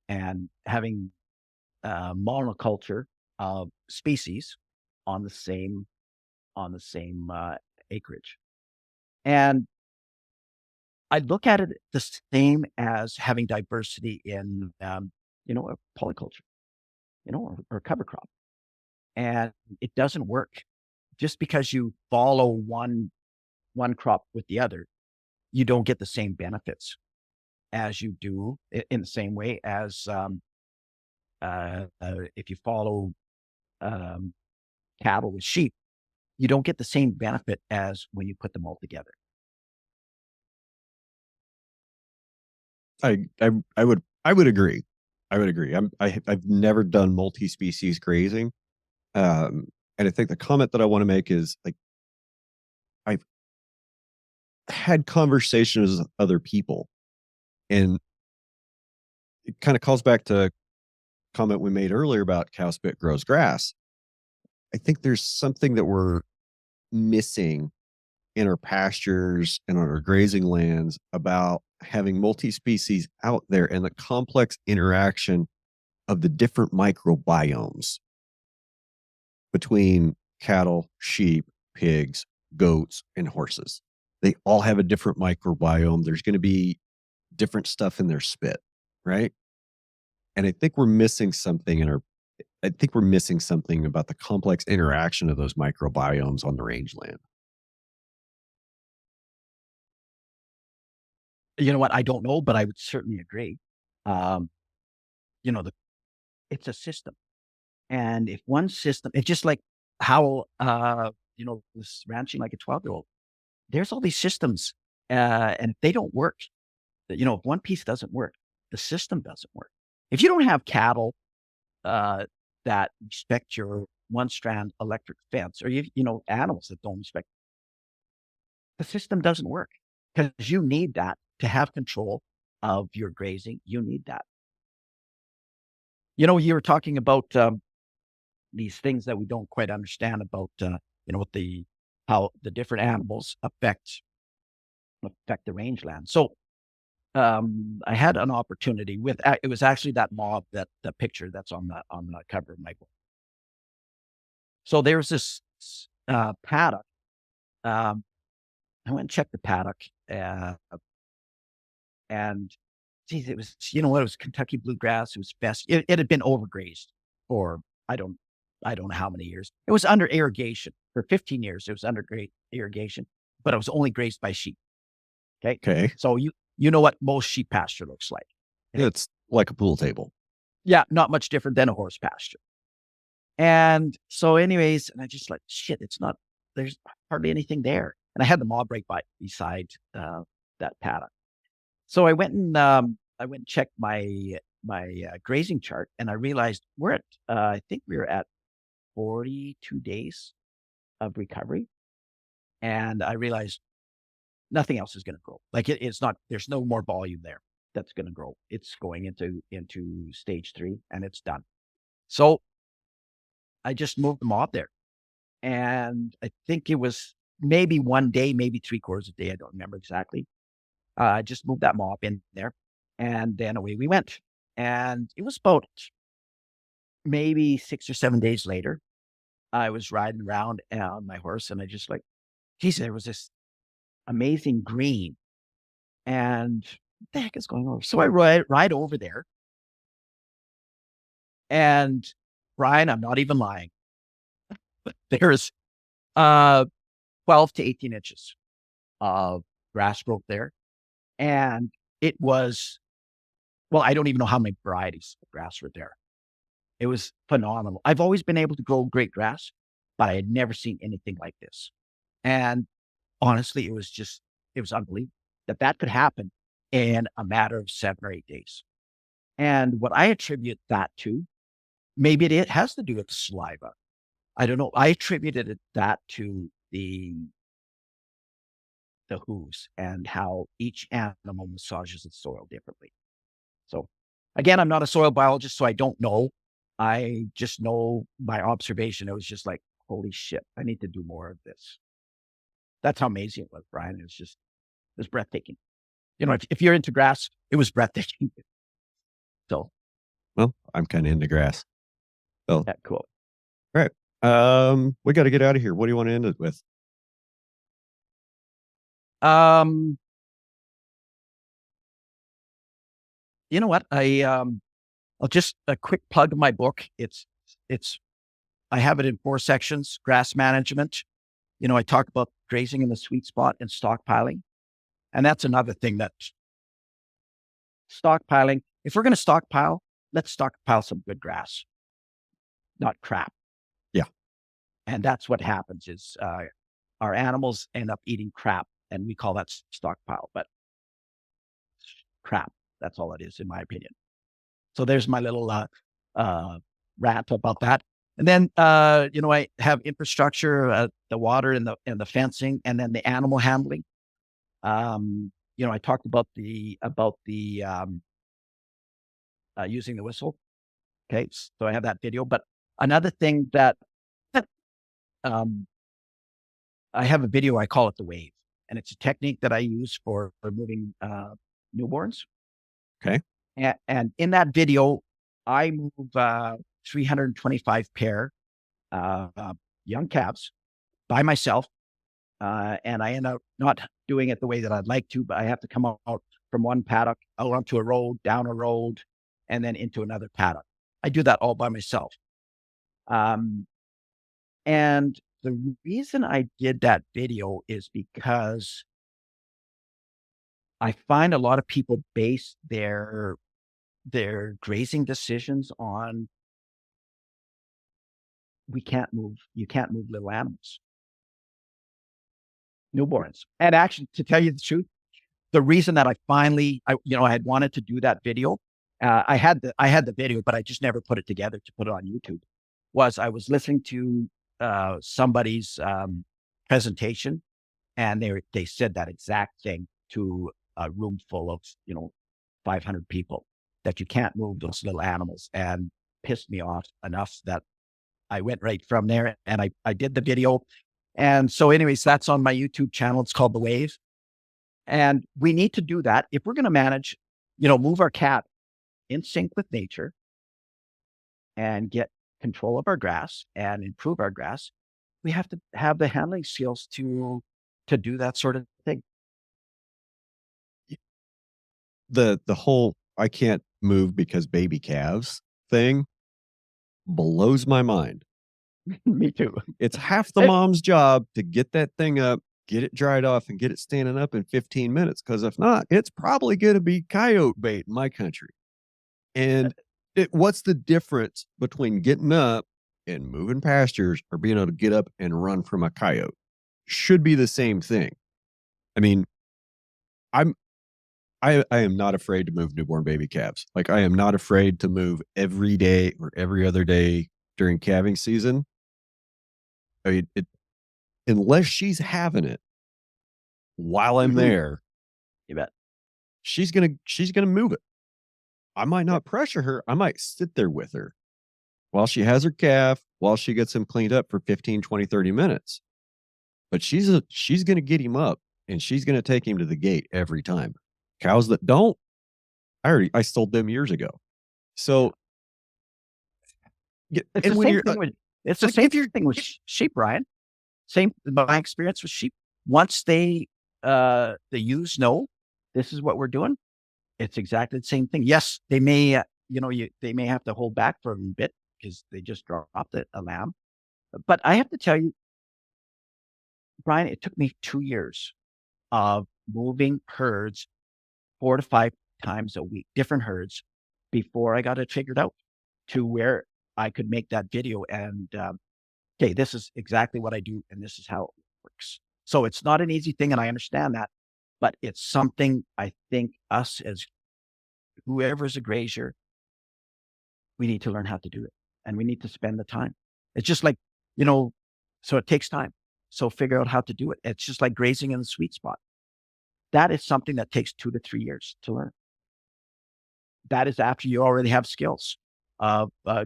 and having, monoculture of species on the same acreage. And I look at it the same as having diversity in, a polyculture, or cover crop. And it doesn't work just because you follow one crop with the other. You don't get the same benefits as you do in the same way as, if you follow, um, cattle with sheep. You don't get the same benefit as when you put them all together. I would agree. I would agree. I've never done multi-species grazing. And I think the comment that I want to make is, like, I've had conversations with other people, and it kind of calls back to a comment we made earlier about cow spit grows grass. I think there's something that we're missing in our pastures and on our grazing lands about having multi-species out there and the complex interaction of the different microbiomes between cattle, sheep, pigs, goats, and horses. They all have a different microbiome. There's going to be different stuff in their spit, right? And I think we're missing something in our I think we're missing something about the complex interaction of those microbiomes on the rangeland. You know what? I don't know, but I would certainly agree. Um, you know, it's a system. And if one system, it's just like how, this ranching like a 12-year-old, there's all these systems, and if they don't work, if one piece doesn't work, the system doesn't work. If you don't have cattle, uh, that respect your one strand electric fence, or animals that don't respect, the system doesn't work because you need that to have control of your grazing. You need that. You were talking about, these things that we don't quite understand about, what how the different animals affect the rangeland. So, I had an opportunity with, it was actually that mob, that the picture that's on the cover of my book. So there's this paddock. Um, I went and checked the paddock, and geez, it was, it was Kentucky bluegrass. It was best. It had been overgrazed for, I don't, I don't know how many years. It was under irrigation for 15 years. It was under great irrigation, but it was only grazed by sheep. Okay. Okay. So you know what most sheep pasture looks like. Okay? It's like a pool table. Yeah. Not much different than a horse pasture. And so anyways, and I just like, shit, there's hardly anything there. And I had the mob right beside, that paddock. So I went and checked my grazing chart, and I realized I think we were at 42 days of recovery, and I realized nothing else is going to grow. Like it's not. There's no more volume there that's going to grow. It's going into stage 3, and it's done. So I just moved the mob there, and I think it was maybe one day, maybe 3/4 a day. I don't remember exactly. I just moved that mob in there, and then away we went. And it was about maybe 6 or 7 days later, I was riding around on my horse, and I just like, geez, there was this amazing green, and what the heck is going on? So I ride over there, and Brian, I'm not even lying, but there's 12 to 18 inches of grass growth there, and it was, well, I don't even know how many varieties of grass were there. It was phenomenal. I've always been able to grow great grass, but I had never seen anything like this. And honestly, it was unbelievable that could happen in a matter of 7 or 8 days. And what I attribute that to, maybe it has to do with the saliva. I don't know. I attributed that to the hooves and how each animal massages its soil differently. So again, I'm not a soil biologist, so I don't know. I just know by observation. It was just like, holy shit, I need to do more of this. That's how amazing it was, Brian. It was breathtaking. If you're into grass, it was breathtaking. So Well, I'm kind of into grass. So, yeah, cool. all right. We got to get out of here. What do you want to end it with? Um, you know what? I'll just a quick plug of my book. It's I have it in 4 sections: grass management. I talk about grazing in the sweet spot and stockpiling. And that's another thing, that stockpiling. If we're going to stockpile, let's stockpile some good grass, not crap. Yeah. And that's what happens is, our animals end up eating crap, and we call that stockpile, but crap. That's all it is, in my opinion. So there's my little, rant about that. And then, I have infrastructure, the water and the fencing, and then the animal handling. I talked about using the whistle. Okay. So I have that video, but another thing that, um, I have a video, I call it the wave, and it's a technique that I use for moving, newborns. Okay. And in that video, I move, 325 pair, young calves by myself, and I end up not doing it the way that I'd like to, but I have to come out from one paddock out onto a road, down a road, and then into another paddock. I do that all by myself. Um, and the reason I did that video is because I find a lot of people base their grazing decisions on you can't move little animals, newborns. And actually, to tell you the truth, the reason that I had wanted to do that video, I had the video, but I just never put it together to put it on YouTube, was I was listening to, somebody's, presentation, and they said that exact thing to a room full of, 500 people, that you can't move those little animals, and pissed me off enough that I went right from there and I did the video. And so anyways, that's on my YouTube channel. It's called The Wave. And we need to do that if we're going to manage, move our cat in sync with nature and get control of our grass and improve our grass. We have to have the handling skills to do that sort of thing. The whole "I can't move because baby calves" thing blows my mind. Me too. It's half the It- mom's job to get that thing up, get it dried off, and get it standing up in 15 minutes. Because if not, it's probably gonna be coyote bait in my country. And what's the difference between getting up and moving pastures or being able to get up and run from a coyote? Should be the same thing. I mean, I'm I am not afraid to move newborn baby calves. Like, I am not afraid to move every day or every other day during calving season. I mean, unless she's having it while I'm Mhm. there, You bet. she's gonna move it. I might not pressure her. I might sit there with her while she has her calf, while she gets him cleaned up for 15, 20, 30 minutes. But she's gonna get him up and she's gonna take him to the gate every time. Cows that don't, I sold them years ago. Yeah. So, It's the and when same you're thing with it's the like, same if you're thing with sheep, Ryan. Same my experience with sheep. Once the ewes know this is what we're doing, it's exactly the same thing. Yes, they may, they may have to hold back for a bit because they just dropped a lamb. But I have to tell you, Brian, it took me 2 years of moving herds 4 to 5 times a week, different herds, before I got it figured out to where I could make that video and, "Okay, this is exactly what I do, and this is how it works." So it's not an easy thing, and I understand that, but it's something I think us as whoever's a grazier, we need to learn how to do it, and we need to spend the time. It's just like, you know so it takes time. So figure out how to do it. It's just like grazing in the sweet spot. That is something that takes 2 to 3 years to learn. That is after you already have skills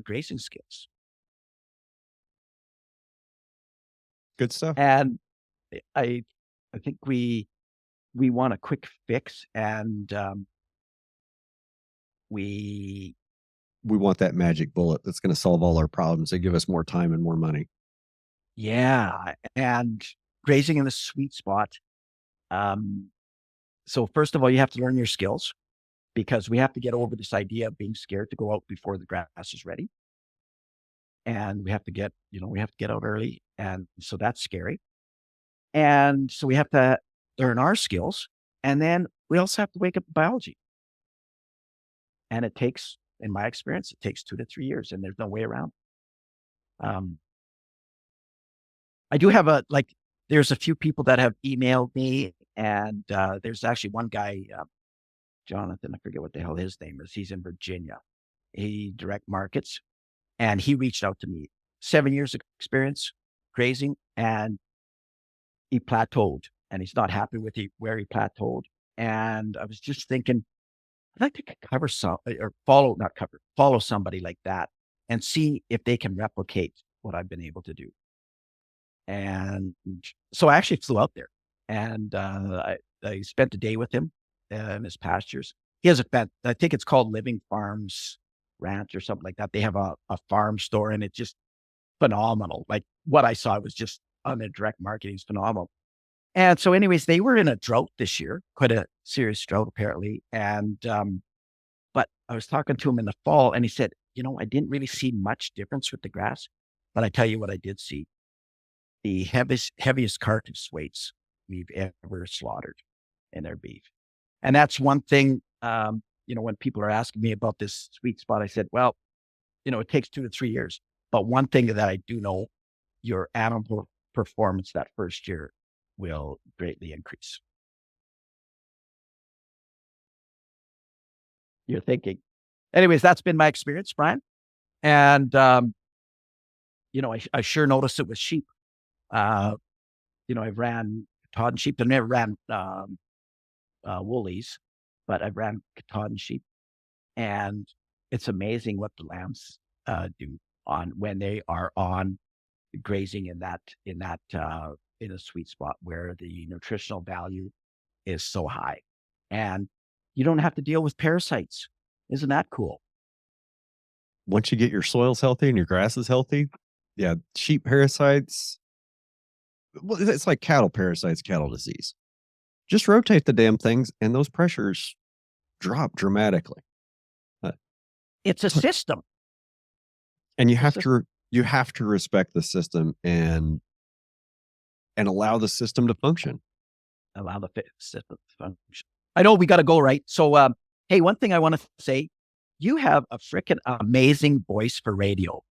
grazing skills. good stuff. And I I think we want a quick fix, and, we We want that magic bullet that's gonna solve all our problems and give us more time and more money. yeah, and grazing in the sweet spot, um, so first of all, you have to learn your skills because we have to get over this idea of being scared to go out before the grass is ready, and we have to get out early, and so that's scary, and so we have to learn our skills, and then we also have to wake up the biology, and it takes in my experience, it takes 2 to 3 years, and there's no way around it. I do have there's a few people that have emailed me, and, there's actually one guy, Jonathan, I forget what the hell his name is. He's in Virginia. He direct markets, and he reached out to me. 7 years of experience grazing, and he plateaued, and he's not happy with where he plateaued. And I was just thinking, I'd like to cover some or follow, not cover, follow somebody like that and see if they can replicate what I've been able to do. And so I actually flew out there and I spent a day with him in his pastures. He has I think it's called Living Farms Ranch or something like that. They have a farm store and it's just phenomenal. Like what I saw was just on their direct marketing is phenomenal. And so, anyways, they were in a drought this year, quite a serious drought apparently. And but I was talking to him in the fall, and he said, I didn't really see much difference with the grass, but I tell you what, I did see the heaviest carcass weights we've ever slaughtered in their beef. And that's one thing. When people are asking me about this sweet spot, I said, well, it takes 2 to 3 years. But one thing that I do know, your animal performance that first year will greatly increase. You're thinking. Anyways, that's been my experience, Brian. And, I sure noticed it with sheep. I've ran Katahdin sheep. I've never ran woolies, but I've ran Katahdin sheep. And it's amazing what the lambs do on when they are on grazing in a sweet spot where the nutritional value is so high. And you don't have to deal with parasites. Isn't that cool? Once you get your soils healthy and your grass is healthy, yeah, sheep parasites, well, it's like cattle parasites, cattle disease. Just rotate the damn things and those pressures drop dramatically. It's a system. And you have to respect the system and allow the system to function. Allow the system to function. I know we got to go, right? So, hey, one thing I want to say, you have a freaking amazing voice for radio.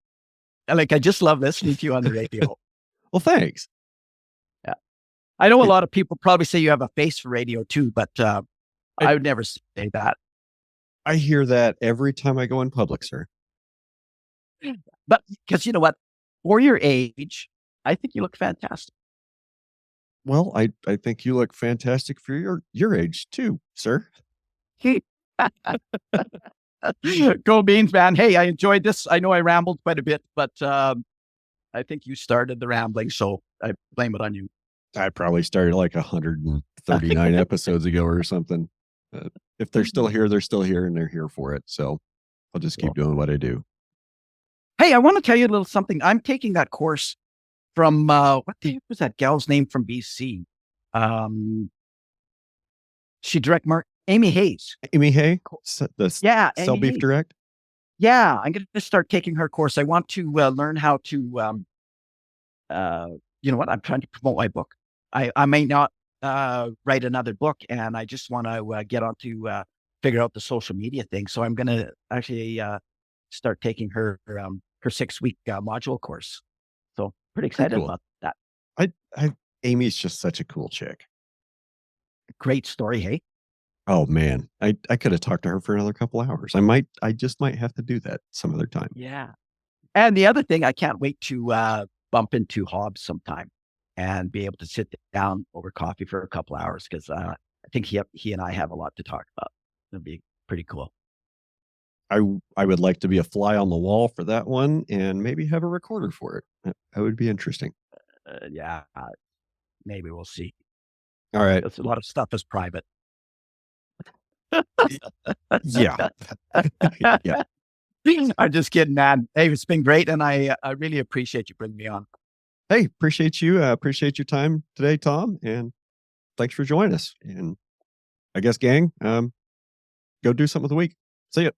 Like, I just love listening to you on the radio. Well, thanks. Yeah. I know a lot of people probably say you have a face for radio too, but I would never say that. I hear that every time I go in public, sir. But because you know what? For your age, I think you look fantastic. Well, I think you look fantastic for your age too, sir. Go Beans, man. Hey, I enjoyed this. I know I rambled quite a bit, but I think you started the rambling, so I blame it on you. I probably started like 139 episodes ago or something. If they're still here, they're still here and they're here for it. So I'll just keep doing what I do. Hey, I want to tell you a little something. I'm taking that course from, what the heck was that gal's name from BC? She direct Mark, Amy Hayes. Amy Hay? Yeah. Sell Beef Hayes. Direct? Yeah. I'm going to start taking her course. I want to learn how to, you know what? I'm trying to promote my book. I may not write another book, and I just want to get on to figure out the social media thing. So I'm going to actually start taking her 6-week module course. So pretty excited about that. Amy's just such a cool chick. Great story, hey? Oh man, I could have talked to her for another couple hours. I just might have to do that some other time. Yeah. And the other thing, I can't wait to bump into Hobbs sometime and be able to sit down over coffee for a couple hours, because I think he and I have a lot to talk about. It'll be pretty cool. I would like to be a fly on the wall for that one and maybe have a recorder for it. That would be interesting. Yeah, maybe we'll see. All right. A lot of stuff is private. Yeah. Yeah. I'm just kidding, man. Hey, it's been great, and I really appreciate you bringing me on. Hey, appreciate you. Appreciate your time today, Tom, and thanks for joining us. And I guess, gang, go do something with the week. See ya.